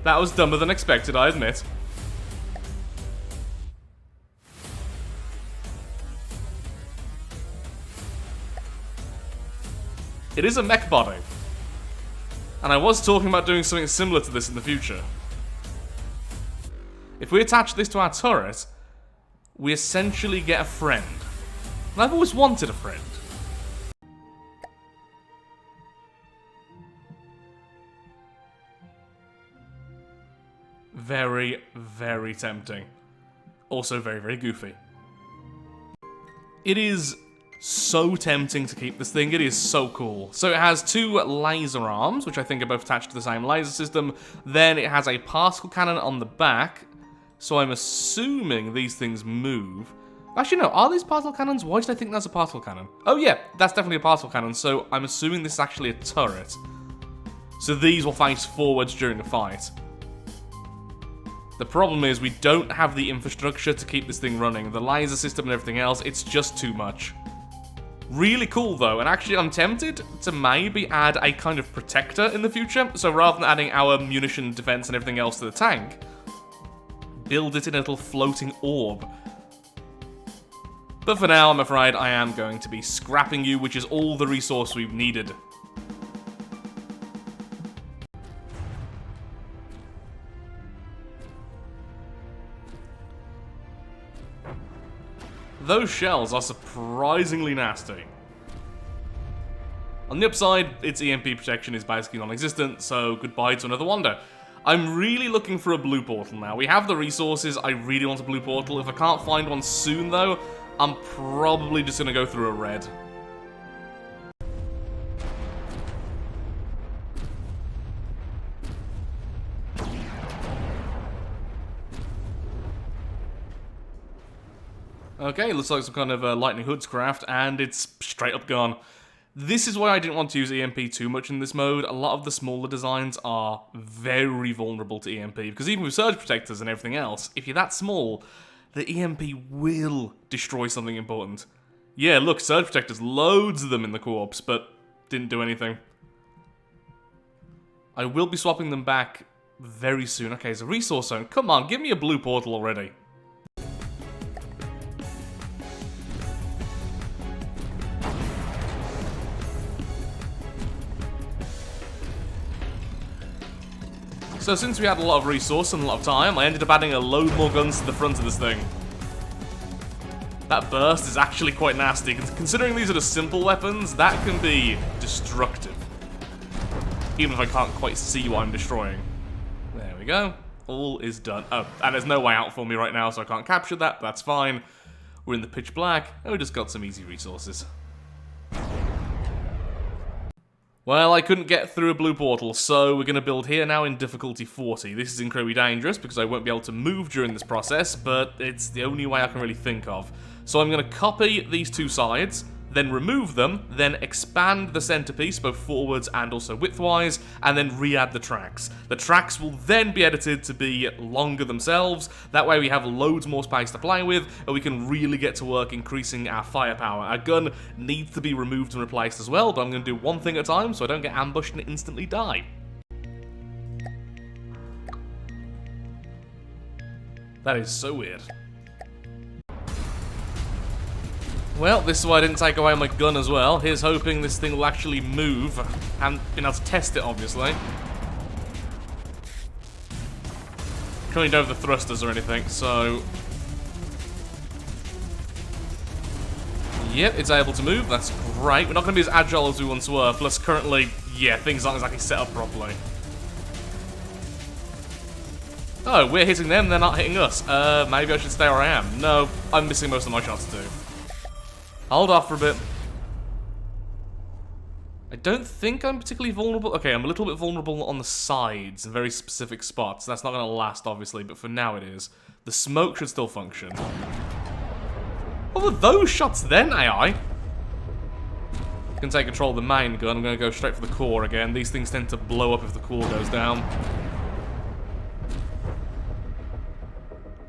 That was dumber than expected, I admit. It is a mech body. And I was talking about doing something similar to this in the future. If we attach this to our turret, we essentially get a friend. And I've always wanted a friend. Very, very tempting. Also very, very goofy. It is so tempting to keep this thing. It is so cool. So it has two laser arms, which I think are both attached to the same laser system. Then it has a particle cannon on the back. So I'm assuming these things move. Actually, no. Are these particle cannons? Why did I think that's a particle cannon? Oh, yeah. That's definitely a particle cannon. So I'm assuming this is actually a turret. So these will face forwards during the fight. The problem is we don't have the infrastructure to keep this thing running. The laser system and everything else, it's just too much. Really cool though, and actually I'm tempted to maybe add a kind of protector in the future. So rather than adding our munition, defense and everything else to the tank, build it in a little floating orb. But for now, I'm afraid I am going to be scrapping you, which is all the resource we've needed. Those shells are surprisingly nasty. On the upside, its EMP protection is basically non-existent, so goodbye to another wonder. I'm really looking for a blue portal now. We have the resources, I really want a blue portal. If I can't find one soon though, I'm probably just gonna go through a red. Okay, looks like some kind of Lightning Hood's craft, and it's straight up gone. This is why I didn't want to use EMP too much in this mode. A lot of the smaller designs are very vulnerable to EMP, because even with surge protectors and everything else, if you're that small, the EMP will destroy something important. Yeah, look, surge protectors, loads of them in the co-ops, but didn't do anything. I will be swapping them back very soon. Okay, it's a resource zone. Come on, give me a blue portal already. So since we had a lot of resource and a lot of time, I ended up adding a load more guns to the front of this thing. That burst is actually quite nasty. Considering these are just simple weapons, that can be destructive. Even if I can't quite see what I'm destroying. There we go. All is done. Oh, and there's no way out for me right now, so I can't capture that, but that's fine. We're in the pitch black, and we just got some easy resources. Well, I couldn't get through a blue portal, so we're going to build here now in difficulty 40. This is incredibly dangerous because I won't be able to move during this process, but it's the only way I can really think of. So I'm going to copy these two sides, then remove them, then expand the centerpiece both forwards and also widthwise, and then re-add the tracks. The tracks will then be edited to be longer themselves. That way we have loads more space to play with, and we can really get to work increasing our firepower. Our gun needs to be removed and replaced as well, but I'm going to do one thing at a time so I don't get ambushed and instantly die. That is so weird. Well, this is why I didn't take away my gun as well. Here's hoping this thing will actually move, and being able to test it, obviously. Currently don't have the thrusters or anything, so... Yep, it's able to move, that's great. We're not going to be as agile as we once were, plus currently, yeah, things aren't exactly set up properly. Oh, we're hitting them, they're not hitting us. Maybe I should stay where I am. No, I'm missing most of my shots too. Hold off for a bit. I don't think I'm particularly vulnerable. Okay, I'm a little bit vulnerable on the sides in very specific spots. That's not going to last, obviously, but for now it is. The smoke should still function. What were those shots then, AI? Can take control of the main gun. I'm going to go straight for the core again. These things tend to blow up if the core goes down.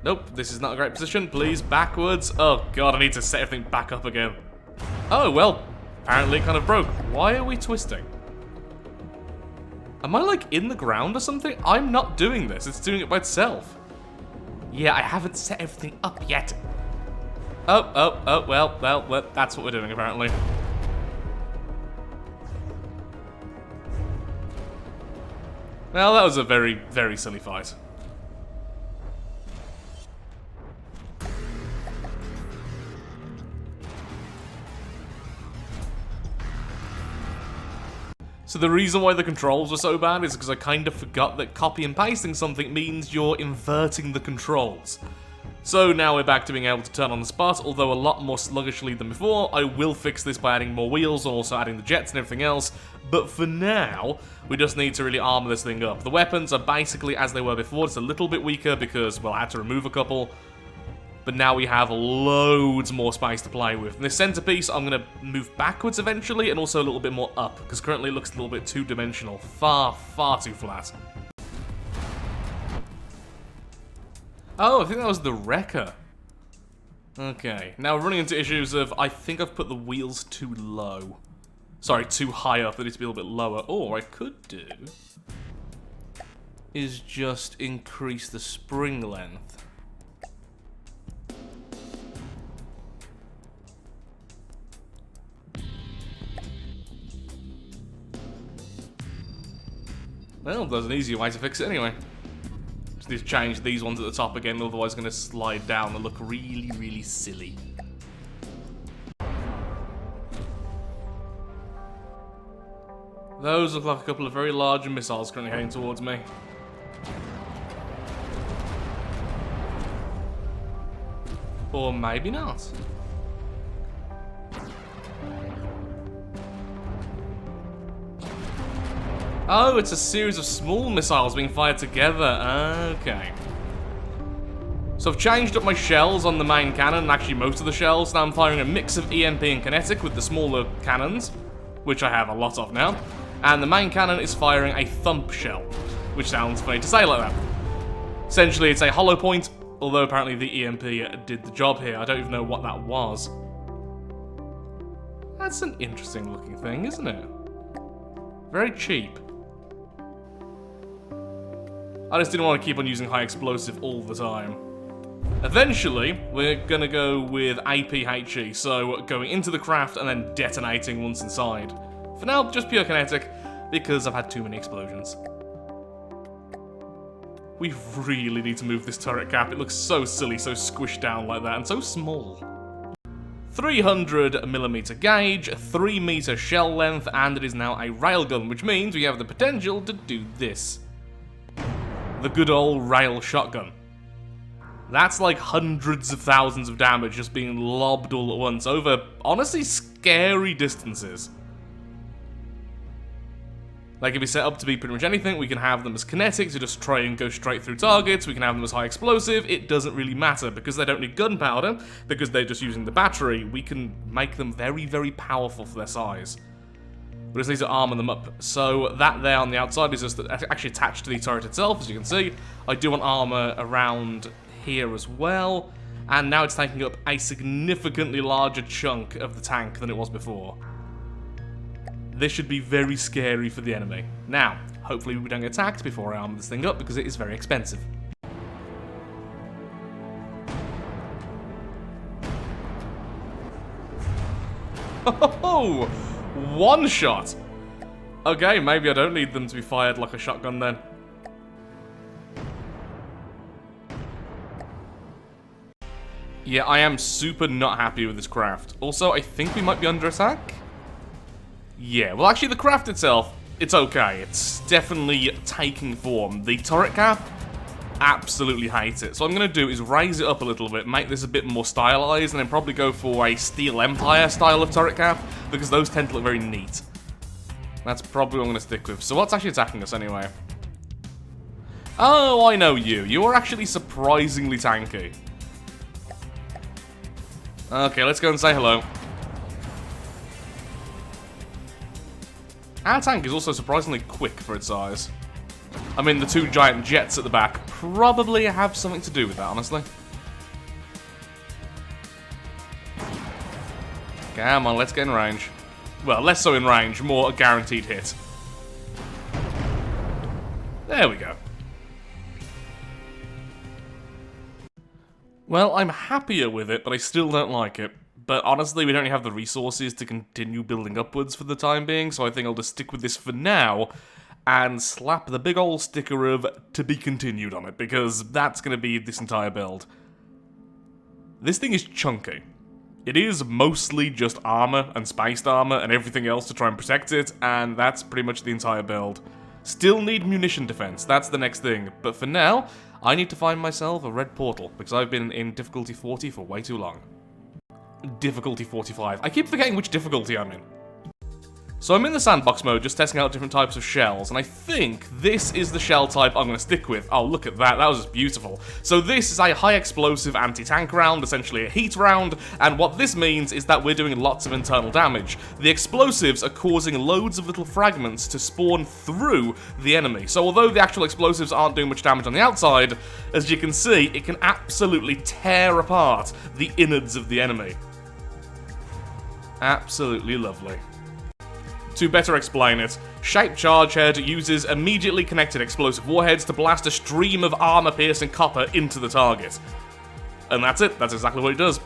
Nope, this is not a great position. Please, backwards. Oh god, I need to set everything back up again. Oh, well, apparently it kind of broke. Why are we twisting? Am I, like, in the ground or something? I'm not doing this. It's doing it by itself. Yeah, I haven't set everything up yet. Oh, well, that's what we're doing, apparently. Well, that was a very, very silly fight. So the reason why the controls were so bad is because I kind of forgot that copy and pasting something means you're inverting the controls. So now we're back to being able to turn on the spot, although a lot more sluggishly than before. I will fix this by adding more wheels and also adding the jets and everything else, but for now, we just need to really armor this thing up. The weapons are basically as they were before, it's a little bit weaker because, well, I had to remove a couple. But now we have loads more space to play with. And this centerpiece, I'm going to move backwards eventually, and also a little bit more up, because currently it looks a little bit two-dimensional. Far too flat. Oh, I think that was the wrecker. Okay, now we're running into issues of, I think I've put the wheels too low. Sorry, too high up, they need to be a little bit lower. Or what I could do is just increase the spring length. Well, there's an easier way to fix it anyway. Just need to change these ones at the top again, otherwise it's going to slide down and look really, really silly. Those look like a couple of very large missiles currently heading towards me. Or maybe not. Oh, it's a series of small missiles being fired together. Okay. So I've changed up my shells on the main cannon, and actually most of the shells. Now I'm firing a mix of EMP and kinetic with the smaller cannons, which I have a lot of now. And the main cannon is firing a thump shell, which sounds funny to say like that. Essentially, it's a hollow point, although apparently the EMP did the job here. I don't even know what that was. That's an interesting looking thing, isn't it? Very cheap. I just didn't want to keep on using high explosive all the time. Eventually, we're gonna go with APHE, so going into the craft and then detonating once inside. For now, just pure kinetic, because I've had too many explosions. We really need to move this turret cap. It looks so silly, so squished down like that, and so small. 300mm gauge, 3-meter shell length, and it is now a railgun, which means we have the potential to do this. The good old rail shotgun. That's like hundreds of thousands of damage just being lobbed all at once over, honestly, scary distances. They can be set up to be pretty much anything. We can have them as kinetic to just try and go straight through targets. We can have them as high explosive. It doesn't really matter because they don't need gunpowder, because they're just using the battery. We can make them very, very powerful for their size. We just need to armor them up. So that there on the outside is just actually attached to the turret itself, as you can see. I do want armor around here as well. And now it's taking up a significantly larger chunk of the tank than it was before. This should be very scary for the enemy. Now, hopefully we don't get attacked before I armor this thing up, because it is very expensive. Oh, one shot! Okay, maybe I don't need them to be fired like a shotgun then. Yeah, I am super not happy with this craft. Also, I think we might be under attack. Yeah, well actually the craft itself, it's okay. It's definitely taking form. The turret cap, absolutely hate it. So what I'm going to do is raise it up a little bit, make this a bit more stylized, and then probably go for a Steel Empire style of turret cap, because those tend to look very neat. That's probably what I'm going to stick with. So what's actually attacking us anyway? Oh, I know you. You are actually surprisingly tanky. Okay, let's go and say hello. Our tank is also surprisingly quick for its size. I mean, the two giant jets at the back probably have something to do with that, honestly. Come on, let's get in range. Well, less so in range, more a guaranteed hit. There we go. Well, I'm happier with it, but I still don't like it. But honestly, we don't have the resources to continue building upwards for the time being, so I think I'll just stick with this for now, and slap the big old sticker of "to be continued" on it, because that's going to be this entire build. This thing is chunky. It is mostly just armor and spaced armor and everything else to try and protect it, and that's pretty much the entire build. Still need munition defense, that's the next thing, but for now, I need to find myself a red portal, because I've been in difficulty 40 for way too long. Difficulty 45. I keep forgetting which difficulty I'm in. So I'm in the sandbox mode, just testing out different types of shells, and I think this is the shell type I'm going to stick with. Oh, look at that, that was just beautiful. So this is a high explosive anti-tank round, essentially a heat round, and what this means is that we're doing lots of internal damage. The explosives are causing loads of little fragments to spawn through the enemy. So although the actual explosives aren't doing much damage on the outside, as you can see, it can absolutely tear apart the innards of the enemy. Absolutely lovely. To better explain it, Shaped Chargehead uses immediately connected explosive warheads to blast a stream of armor-piercing copper into the target. And that's it, that's exactly what it does.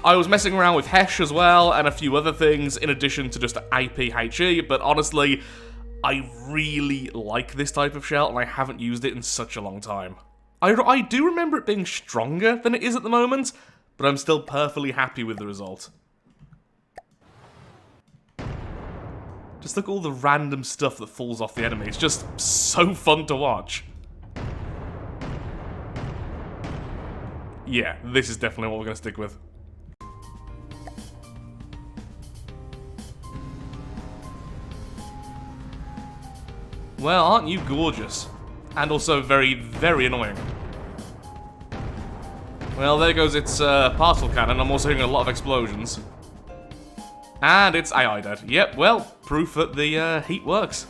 I was messing around with Hesh as well, and a few other things, in addition to just APHE, but honestly, I really like this type of shell, and I haven't used it in such a long time. I do remember it being stronger than it is at the moment, but I'm still perfectly happy with the result. Just look at all the random stuff that falls off the enemy. It's just so fun to watch. Yeah, this is definitely what we're going to stick with. Well, aren't you gorgeous? And also very, very annoying. Well, there goes its particle cannon. I'm also hearing a lot of explosions. And it's AI dead. Yep, well, proof that the heat works.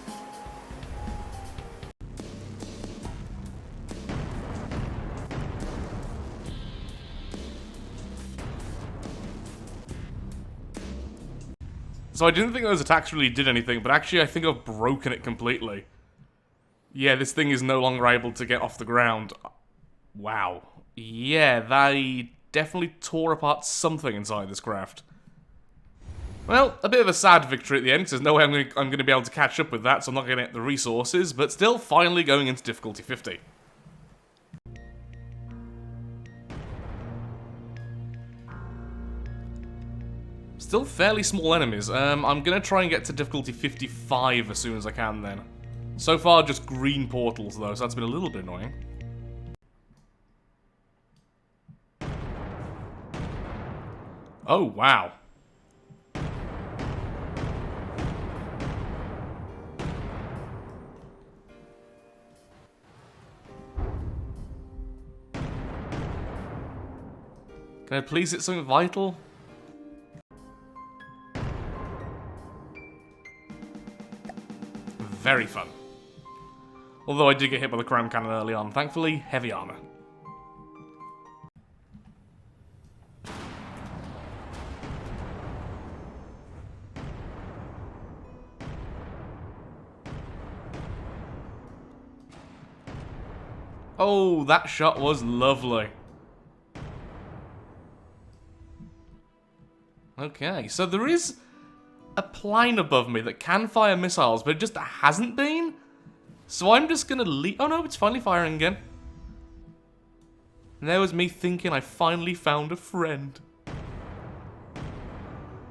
So I didn't think those attacks really did anything, but actually I think I've broken it completely. Yeah, this thing is no longer able to get off the ground. Wow. Yeah, they definitely tore apart something inside this craft. Well, a bit of a sad victory at the end, because there's no way I'm going to be able to catch up with that, so I'm not going to get the resources, but still, finally going into difficulty 50. Still fairly small enemies. I'm going to try and get to difficulty 55 as soon as I can then. So far, just green portals, though, so that's been a little bit annoying. Oh, wow. Can I please hit something vital? Very fun. Although I did get hit by the cram cannon early on. Thankfully, heavy armor. Oh, that shot was lovely. Okay, so there is a plane above me that can fire missiles, but it just hasn't been. So I'm just gonna leave. Oh no, it's finally firing again. And there was me thinking I finally found a friend.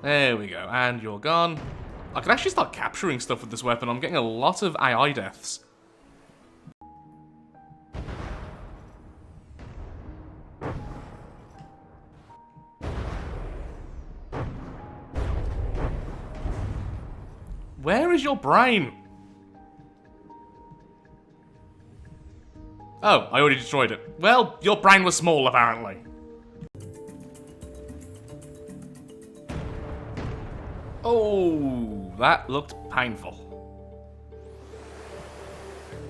There we go, and you're gone. I can actually start capturing stuff with this weapon. I'm getting a lot of AI deaths. Where is your brain? Oh, I already destroyed it. Well, your brain was small, apparently. Oh, that looked painful.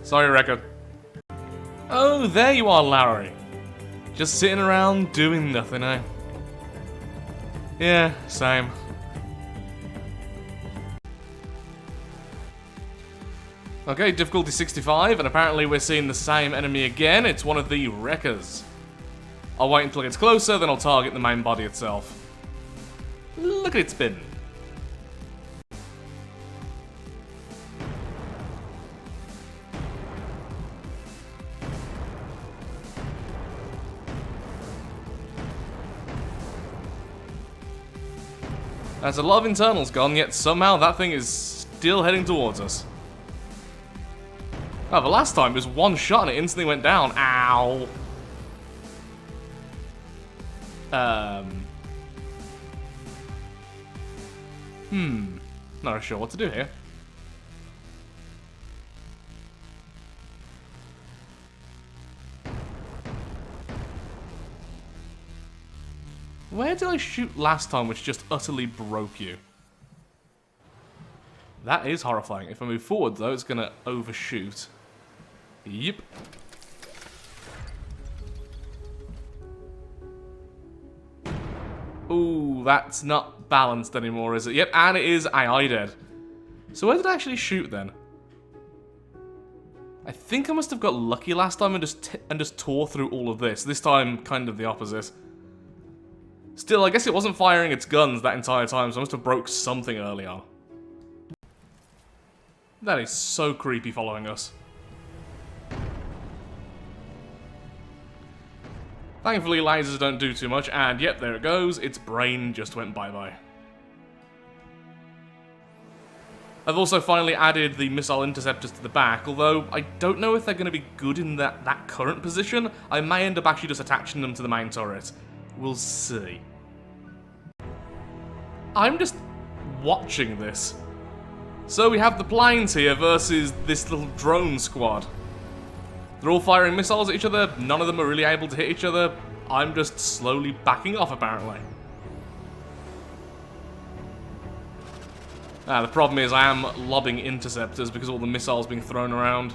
Sorry, Record. Oh, there you are, Larry. Just sitting around doing nothing, eh? Yeah, same. Okay, difficulty 65, and apparently we're seeing the same enemy again. It's one of the wreckers. I'll wait until it gets closer, then I'll target the main body itself. Look at it spin. There's a lot of internals gone, yet somehow that thing is still heading towards us. Oh, the last time it was one shot and it instantly went down. Ow. Not sure what to do here. Where did I shoot last time which just utterly broke you? That is horrifying. If I move forward though, it's gonna overshoot. Yep. Ooh, that's not balanced anymore, is it? Yep, and it is AI dead. So where did I actually shoot then? I think I must have got lucky last time and just tore through all of this. This time, kind of the opposite. Still, I guess it wasn't firing its guns that entire time, so I must have broke something early on. That is so creepy following us. Thankfully, lasers don't do too much, and yep, there it goes. Its brain just went bye-bye. I've also finally added the missile interceptors to the back, although I don't know if they're going to be good in that current position. I may end up actually just attaching them to the main turret. We'll see. I'm just watching this. So we have the planes here versus this little drone squad. They're all firing missiles at each other, none of them are really able to hit each other. I'm just slowly backing off, apparently. The problem is I am lobbing interceptors because of all the missiles being thrown around.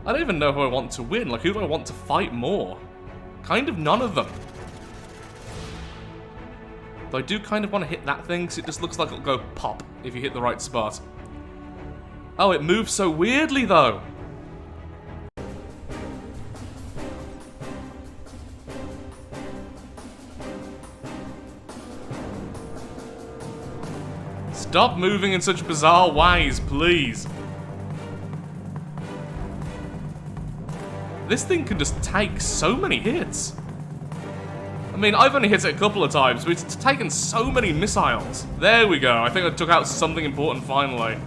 I don't even know who I want to win, like who do I want to fight more? Kind of none of them. Though I do kind of want to hit that thing because it just looks like it'll go pop if you hit the right spot. Oh, it moves so weirdly though. Stop moving in such bizarre ways, please. This thing can just take so many hits. I mean, I've only hit it a couple of times, but it's taken so many missiles. There we go. I think I took out something important finally.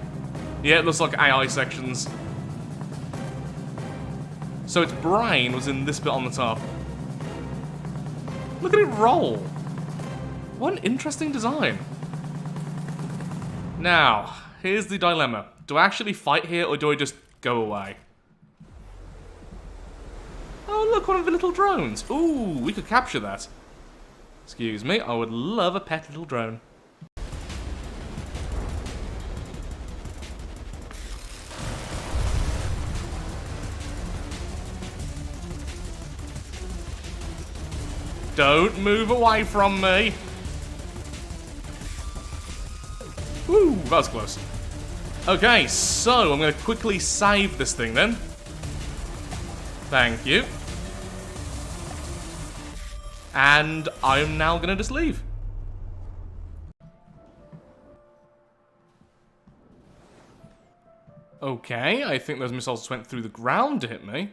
Yeah, it looks like AI sections. So its brain was in this bit on the top. Look at it roll. What an interesting design. Now, here's the dilemma. Do I actually fight here, or do I just go away? Oh, look, one of the little drones. Ooh, we could capture that. Excuse me, I would love a pet little drone. Don't move away from me. Woo, that was close. Okay, so I'm going to quickly save this thing then. Thank you. And I'm now going to just leave. Okay, I think those missiles just went through the ground to hit me.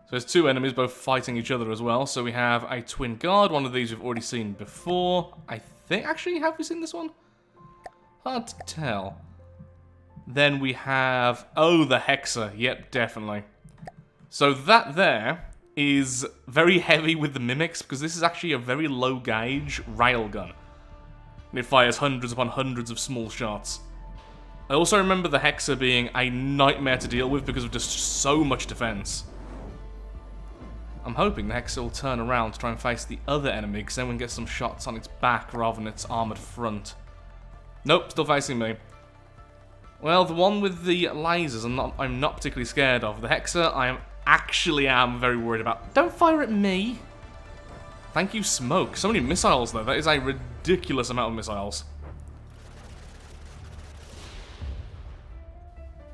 So there's two enemies both fighting each other as well. So we have a twin guard. One of these we've already seen before. I think, actually, have we seen this one? Hard to tell. Then we have, oh, the Hexer. Yep, definitely. So that there is very heavy with the mimics because this is actually a very low gauge railgun. and it fires hundreds upon hundreds of small shots. I also remember the Hexer being a nightmare to deal with because of just so much defense. I'm hoping the Hexer will turn around to try and face the other enemy, because then we can get some shots on its back rather than its armoured front. Nope, still facing me. Well, the one with the lasers I'm not particularly scared of. The Hexer I am very worried about. Don't fire at me! Thank you, smoke. So many missiles, though. That is a ridiculous amount of missiles.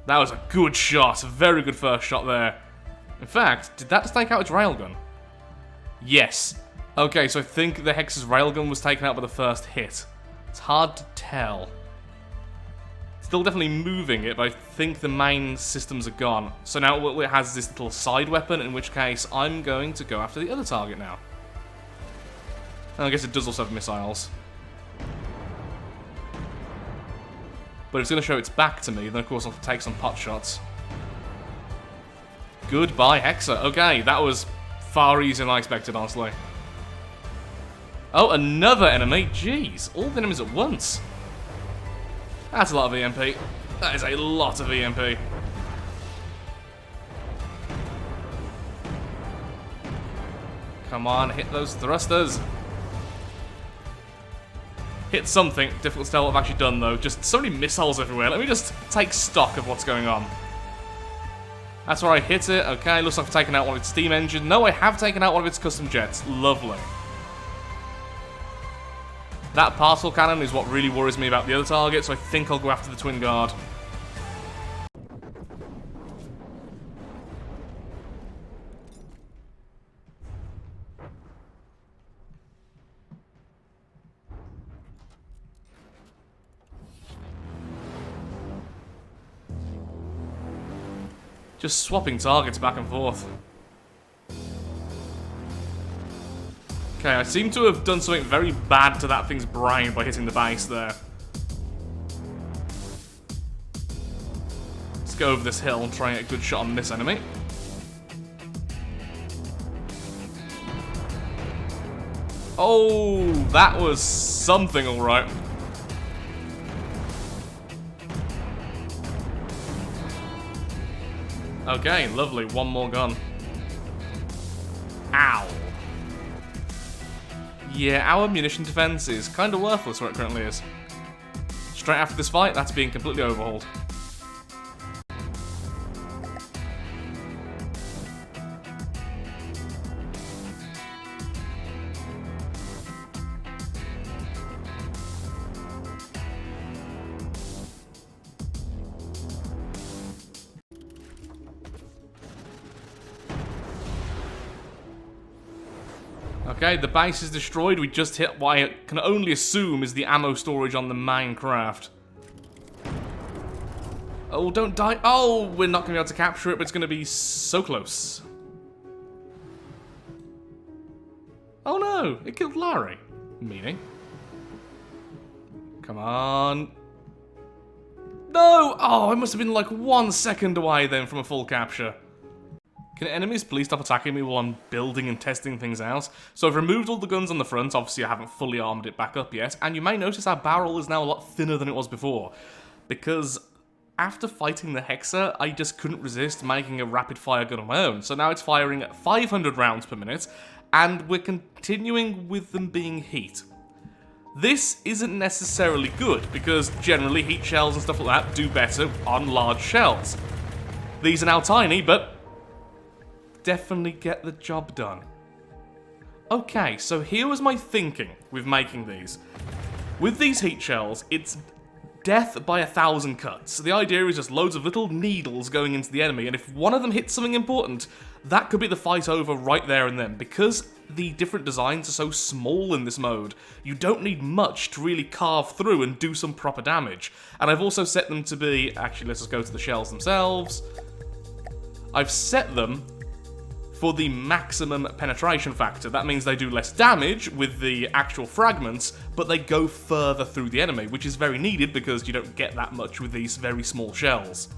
That was a good shot. A very good first shot there. In fact, did that just take out its railgun? Yes. Okay, so I think the Hex's railgun was taken out by the first hit. It's hard to tell. Still definitely moving it, but I think the main systems are gone. So now it has this little side weapon, in which case I'm going to go after the other target now. And I guess it does also have missiles. But it's going to show its back to me, then of course I'll take some pot shots. Goodbye, Hexer. Okay, that was far easier than I expected, honestly. Oh, another enemy? Jeez, all the enemies at once. That's a lot of EMP. That is a lot of EMP. Come on, hit those thrusters. Hit something. Difficult to tell what I've actually done, though. Just so many missiles everywhere. Let me just take stock of what's going on. That's where I hit it. Okay, looks like I've taken out one of its steam engine. No, I have taken out one of its custom jets. Lovely. That particle cannon is what really worries me about the other target, so I think I'll go after the Twin Guard. Just swapping targets back and forth. Okay, I seem to have done something very bad to that thing's brain by hitting the base there. Let's go over this hill and try and get a good shot on this enemy. Oh, that was something, alright. Okay, lovely. One more gun. Ow. Yeah, our munition defense is kind of worthless where it currently is. Straight after this fight, that's being completely overhauled. Okay, the base is destroyed. We just hit what I can only assume is the ammo storage on the main craft. Oh, don't die. Oh, we're not going to be able to capture it, but it's going to be so close. Oh no, it killed Larry. Meaning? Come on. No! Oh, I must have been like 1 second away then from a full capture. Can enemies please stop attacking me while I'm building and testing things out? So I've removed all the guns on the front, obviously I haven't fully armored it back up yet, and you may notice our barrel is now a lot thinner than it was before, because after fighting the Hexer, I just couldn't resist making a rapid fire gun on my own, so now it's firing 500 rounds per minute, and we're continuing with them being heat. This isn't necessarily good, because generally heat shells and stuff like that do better on large shells. These are now tiny, but definitely get the job done. Okay, so here was my thinking with making these. With these heat shells, it's death by 1,000 cuts. So the idea is just loads of little needles going into the enemy, and if one of them hits something important, that could be the fight over right there and then. Because the different designs are so small in this mode, you don't need much to really carve through and do some proper damage. And I've also set them to be... Actually, let's just go to the shells themselves. I've set them for the maximum penetration factor. That means they do less damage with the actual fragments, but they go further through the enemy, which is very needed because you don't get that much with these very small shells.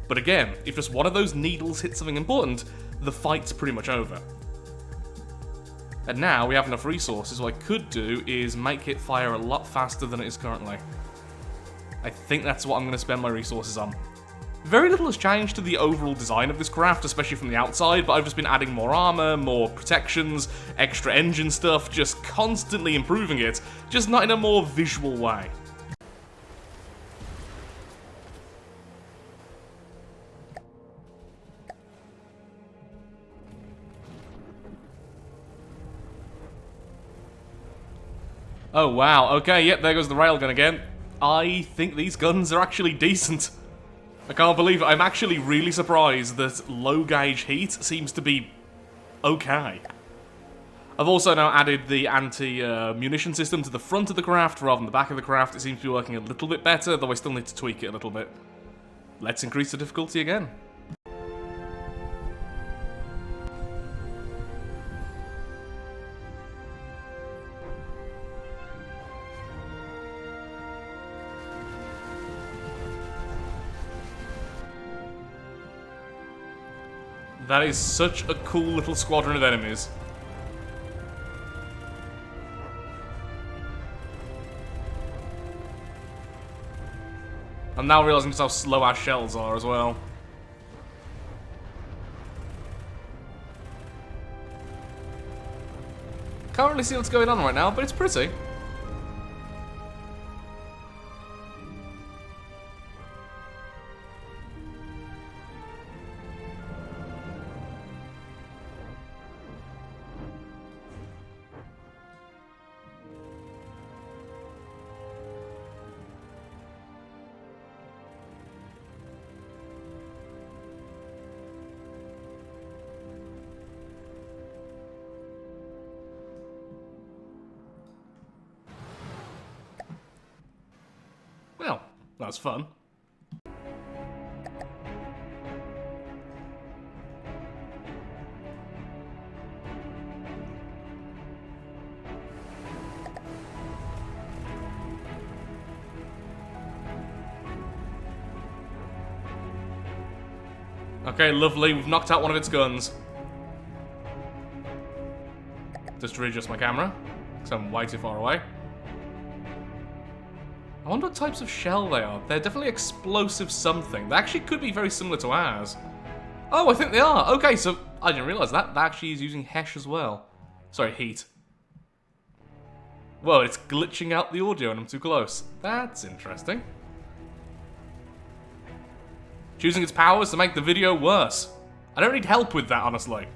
But again, if just one of those needles hits something important, the fight's pretty much over. And now we have enough resources. What I could do is make it fire a lot faster than it is currently. I think that's what I'm going to spend my resources on. Very little has changed to the overall design of this craft, especially from the outside, but I've just been adding more armor, more protections, extra engine stuff, just constantly improving it, just not in a more visual way. Oh wow, okay, yep, there goes the railgun again. I think these guns are actually decent. I can't believe it. I'm actually really surprised that low gauge heat seems to be okay. I've also now added the anti-munition system to the front of the craft rather than the back of the craft. It seems to be working a little bit better, though I still need to tweak it a little bit. Let's increase the difficulty again. That is such a cool little squadron of enemies. I'm now realizing just how slow our shells are as well. Can't really see what's going on right now, but it's pretty. Well, that's fun. Okay, lovely. We've knocked out one of its guns. Just to readjust my camera, because I'm way too far away. I wonder what types of shell they are. They're definitely explosive something. They actually could be very similar to ours. Oh, I think they are. Okay, so I didn't realize that. That actually is using HESH as well. Sorry, heat. Whoa, it's glitching out the audio and I'm too close. That's interesting. Choosing its powers to make the video worse. I don't need help with that, honestly.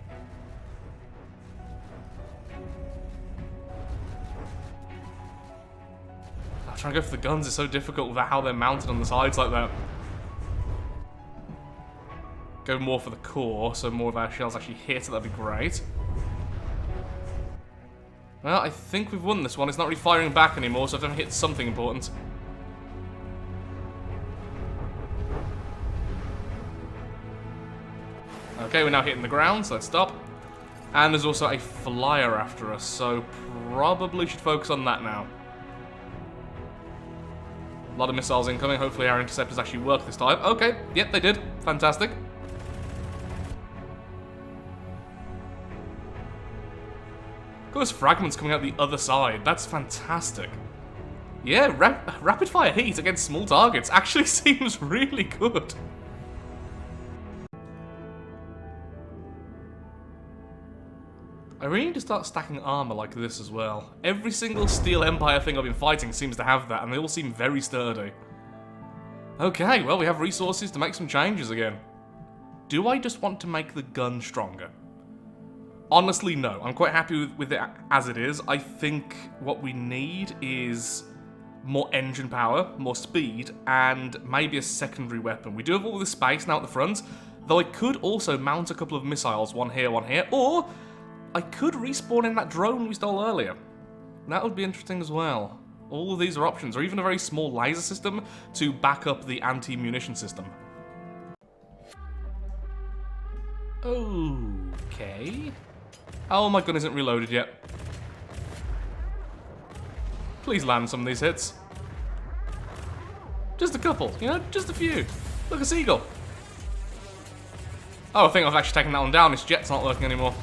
Trying to go for the guns is so difficult with how they're mounted on the sides like that. Go more for the core, so more of our shells actually hit, that'd be great. Well, I think we've won this one. It's not really firing back anymore, so I've done hit something important. Okay, we're now hitting the ground, so let's stop. And there's also a flyer after us, so probably should focus on that now. A lot of missiles incoming. Hopefully our interceptors actually work this time. Okay, yep, they did. Fantastic. Got those fragments coming out the other side. That's fantastic. Yeah, rapid fire heat against small targets actually seems really good. I really need to start stacking armor like this as well. Every single Steel Empire thing I've been fighting seems to have that, and they all seem very sturdy. Okay, well, we have resources to make some changes again. Do I just want to make the gun stronger? Honestly, no. I'm quite happy with it as it is. I think what we need is more engine power, more speed, and maybe a secondary weapon. We do have all this space now at the front, though I could also mount a couple of missiles, one here, or I could respawn in that drone we stole earlier. That would be interesting as well. All of these are options, or even a very small laser system to back up the anti-munition system. Okay. Oh, my gun isn't reloaded yet. Please land some of these hits. Just a couple, you know, just a few. Look, a seagull. Oh, I think I've actually taken that one down. This jet's not working anymore.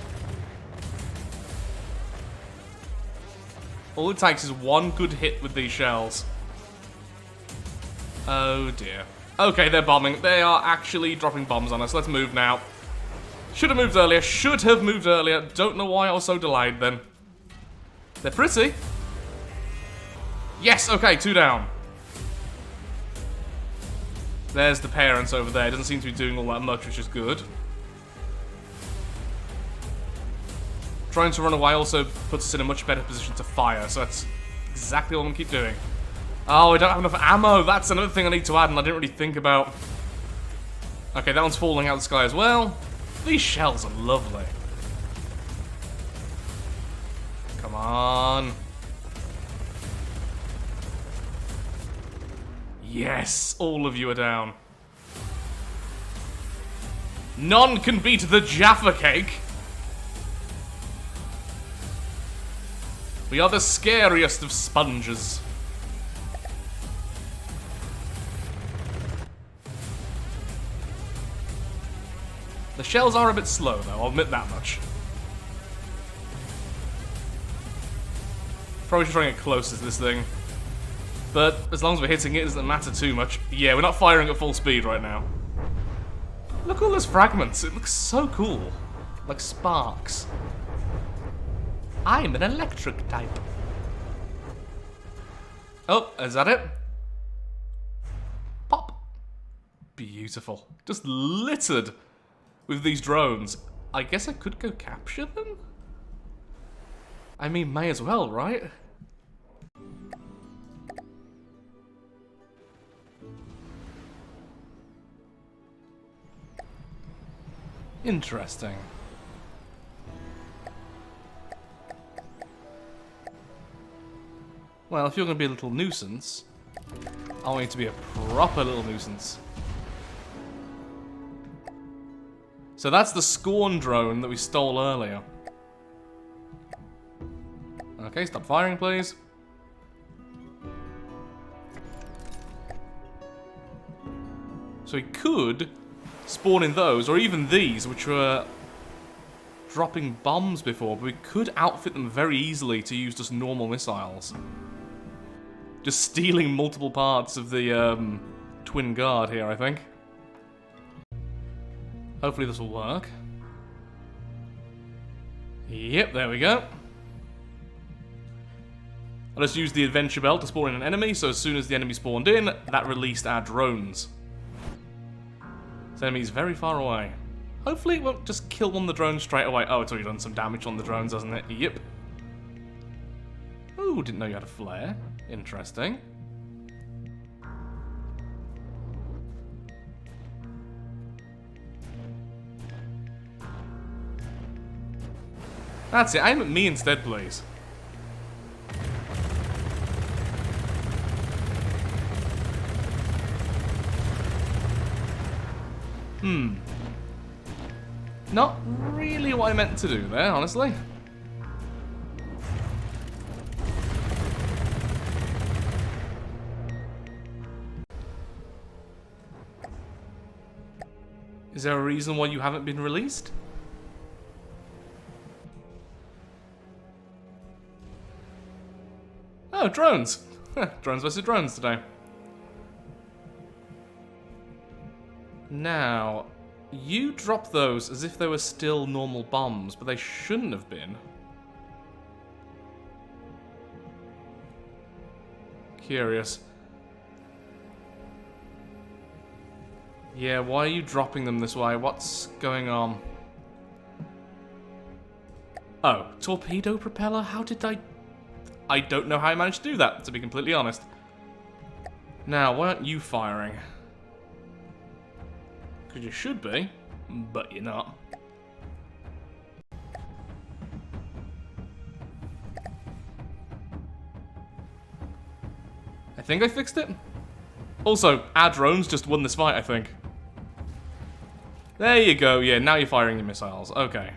All it takes is one good hit with these shells. Oh dear. Okay, they're bombing. They are actually dropping bombs on us. Let's move now. Should have moved earlier. Should have moved earlier. Don't know why I was so delayed then. They're pretty. Yes, okay, 2 down. There's the parents over there. Doesn't seem to be doing all that much, which is good. Trying to run away also puts us in a much better position to fire, so that's exactly what I'm going to keep doing. Oh, I don't have enough ammo. That's another thing I need to add, and I didn't really think about. Okay, that one's falling out of the sky as well. These shells are lovely. Come on. Yes, all of you are down. None can beat the Jaffa Cake. We are the scariest of sponges. The shells are a bit slow, though, I'll admit that much. Probably should try and get closer to this thing. But as long as we're hitting it, it doesn't matter too much. Yeah, we're not firing at full speed right now. Look at all those fragments. It looks so cool. Like sparks. I'm an electric type. Oh, is that it? Pop. Beautiful. Just littered with these drones. I guess I could go capture them? I mean, may as well, right? Interesting. Well, if you're going to be a little nuisance, I want you to be a proper little nuisance. So that's the Scorn drone that we stole earlier. Okay, stop firing, please. So we could spawn in those, or even these, which were dropping bombs before, but we could outfit them very easily to use just normal missiles. Just stealing multiple parts of the twin guard here, I think. Hopefully this will work. Yep, there we go. I just used the adventure bell to spawn in an enemy, so as soon as the enemy spawned in, that released our drones. This enemy is very far away. Hopefully it won't just kill one of the drones straight away. Oh, it's already done some damage on the drones, hasn't it? Yep. Ooh, didn't know you had a flare. Interesting. That's it. Aim at me instead, please. Not really what I meant to do there, honestly. Is there a reason why you haven't been released? Oh, drones. Drones versus drones today. Now, you drop those as if they were still normal bombs, but they shouldn't have been. Curious. Yeah, why are you dropping them this way? What's going on? Oh, torpedo propeller? How did I don't know how I managed to do that, to be completely honest. Now, why aren't you firing? Because you should be, but you're not. I think I fixed it. Also, our drones just won this fight, I think. There you go, yeah, now you're firing your missiles. Okay.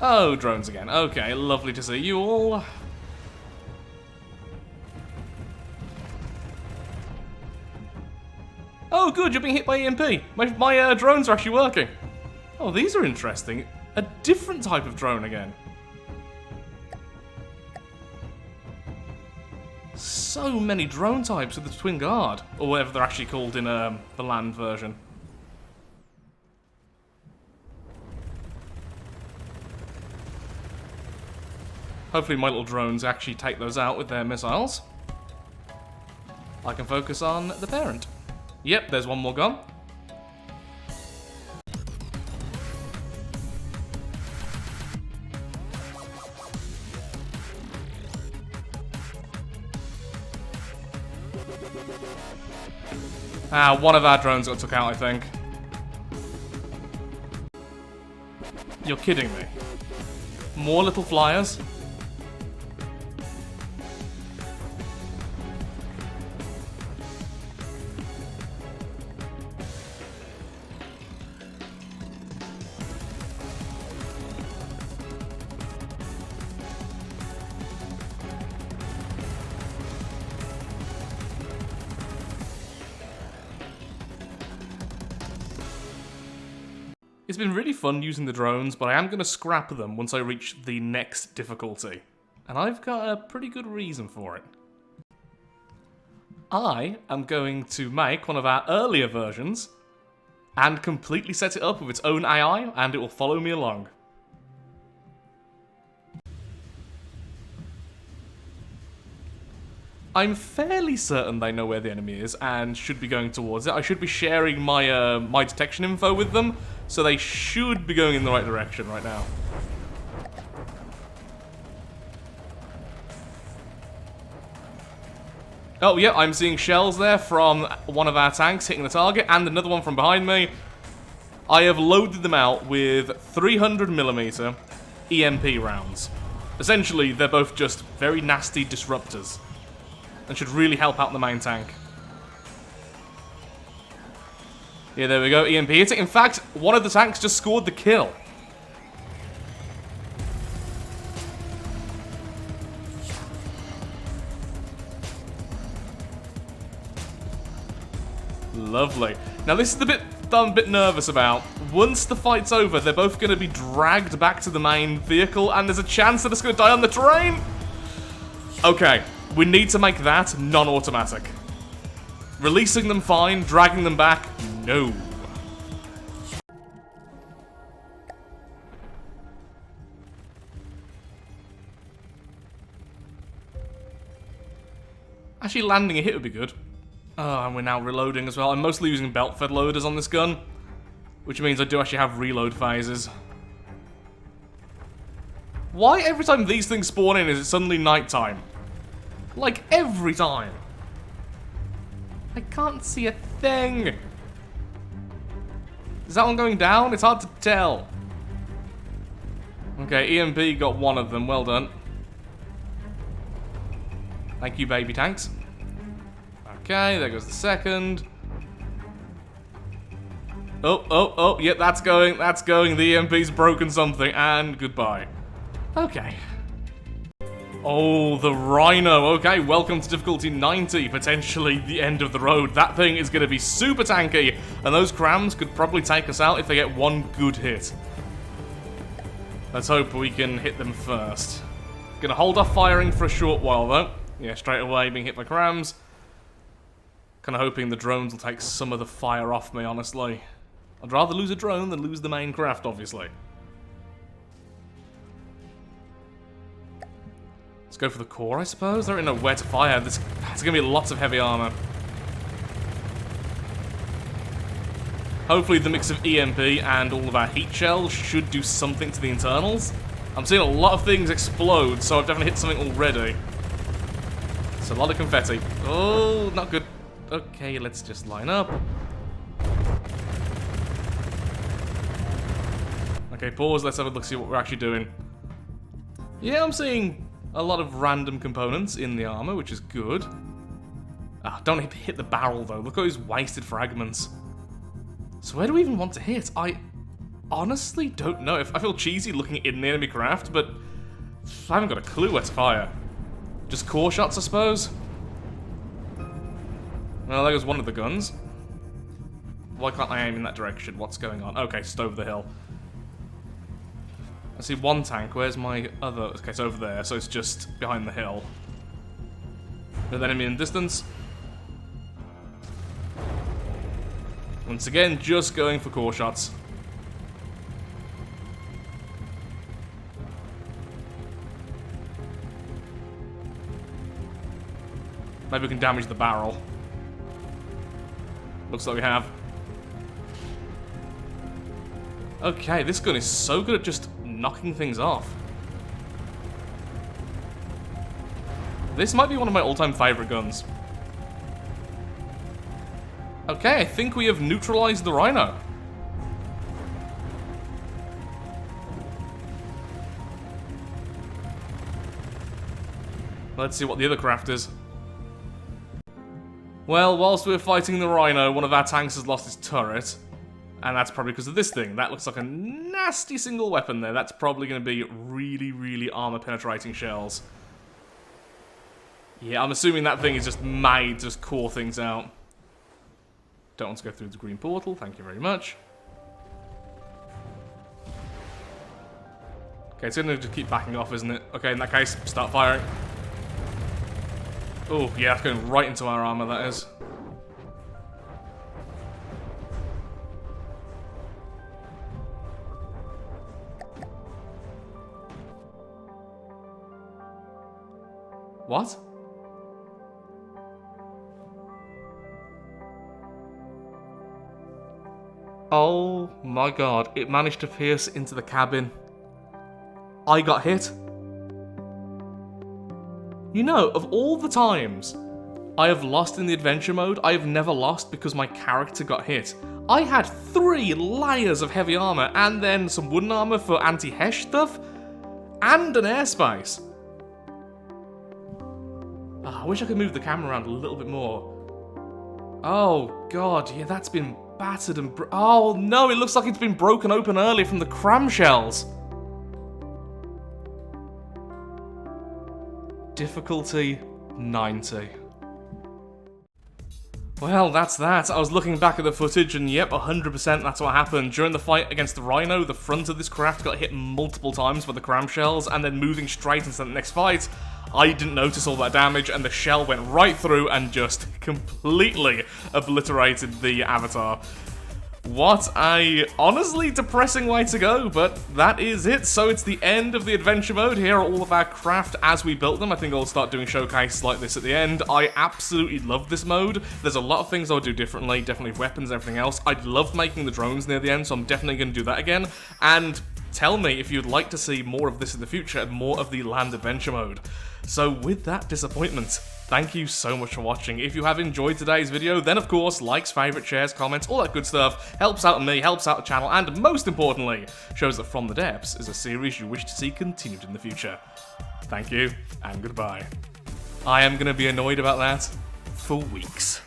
Oh, drones again. Okay, lovely to see you all. Oh, good, you're being hit by EMP. My drones are actually working. Oh, these are interesting. A different type of drone again. So many drone types with the Twin Guard, or whatever they're actually called in the land version. Hopefully my little drones actually take those out with their missiles. I can focus on the parent. Yep, there's one more gone. Ah, one of our drones got took out, I think. You're kidding me. More little flyers? It's been really fun using the drones, but I am going to scrap them once I reach the next difficulty. And I've got a pretty good reason for it. I am going to make one of our earlier versions and completely set it up with its own AI, and it will follow me along. I'm fairly certain they know where the enemy is and should be going towards it. I should be sharing my my detection info with them, so they should be going in the right direction right now. Oh, yeah, I'm seeing shells there from one of our tanks hitting the target, and another one from behind me. I have loaded them out with 300mm EMP rounds. Essentially, they're both just very nasty disruptors, and should really help out the main tank. Yeah, there we go, EMP hitting. In fact, one of the tanks just scored the kill. Lovely. Now this is the bit that I'm a bit nervous about. Once the fight's over, they're both going to be dragged back to the main vehicle, and there's a chance that it's going to die on the terrain. Okay, we need to make that non-automatic. Releasing them fine, dragging them back, no. Actually, landing a hit would be good. Oh, and we're now reloading as well. I'm mostly using belt-fed loaders on this gun, which means I do actually have reload phases. Why every time these things spawn in is it suddenly nighttime? Like, every time. I can't see a thing. Is that one going down? It's hard to tell. Okay, EMP got one of them. Well done. Thank you, baby tanks. Okay, there goes the second. Oh, yep, that's going. The EMP's broken something, and goodbye. Okay. Oh, the Rhino. Okay, welcome to difficulty 90, potentially the end of the road. That thing is going to be super tanky, and those crams could probably take us out if they get one good hit. Let's hope we can hit them first. Gonna hold off firing for a short while, though. Yeah, straight away being hit by crams. Kind of hoping the drones will take some of the fire off me, honestly. I'd rather lose a drone than lose the main craft, obviously. Let's go for the core, I suppose. They don't know where to fire. There's going to be lots of heavy armor. Hopefully the mix of EMP and all of our heat shells should do something to the internals. I'm seeing a lot of things explode, so I've definitely hit something already. It's a lot of confetti. Oh, not good. Okay, let's just line up. Okay, pause. Let's have a look, see what we're actually doing. Yeah, I'm seeing a lot of random components in the armor, which is good. Ah, don't hit the barrel, though. Look at those wasted fragments. So where do we even want to hit? honestly don't know. I feel cheesy looking in the enemy craft, but I haven't got a clue where to fire. Just core shots, I suppose? Well, there goes one of the guns. Why can't I aim in that direction? What's going on? Okay, just over the hill. I see one tank. Where's my other? Okay, it's over there, so it's just behind the hill. An enemy in distance. Once again, just going for core shots. Maybe we can damage the barrel. Looks like we have. Okay, this gun is so good at just knocking things off. This might be one of my all-time favorite guns. Okay, I think we have neutralized the Rhino. Let's see what the other craft is. Well, whilst we're fighting the Rhino, one of our tanks has lost its turret. And that's probably because of this thing. That looks like a nasty single weapon there. That's probably going to be really, really armor-penetrating shells. Yeah, I'm assuming that thing is just made to just core things out. Don't want to go through the green portal, thank you very much. Okay, it's gonna just keep backing off, isn't it? Okay, in that case, start firing. Oh, yeah, that's going right into our armor, that is. What? Oh my god, it managed to pierce into the cabin. I got hit. You know, of all the times I have lost in the adventure mode, I have never lost because my character got hit. I had 3 layers of heavy armor and then some wooden armor for anti-hesh stuff and an airspace. Oh, I wish I could move the camera around a little bit more. Oh god, yeah, that's been battered and oh no, it looks like it's been broken open earlier from the cramshells. Difficulty 90. Well, that's that. I was looking back at the footage and yep, 100% that's what happened. During the fight against the Rhino, the front of this craft got hit multiple times by the cramshells and then moving straight into the next fight, I didn't notice all that damage and the shell went right through and just completely obliterated the avatar. What a honestly depressing way to go, but that is it. So it's the end of the adventure mode. Here are all of our craft as we built them. I think I'll start doing showcases like this at the end. I absolutely love this mode. There's a lot of things I'll do differently, definitely weapons and everything else. I loved making the drones near the end, so I'm definitely going to do that again. And tell me if you'd like to see more of this in the future and more of the land adventure mode. So with that disappointment, thank you so much for watching. If you have enjoyed today's video, then of course, likes, favourites, shares, comments, all that good stuff helps out me, helps out the channel, and most importantly, shows that From the Depths is a series you wish to see continued in the future. Thank you, and goodbye. I am going to be annoyed about that for weeks.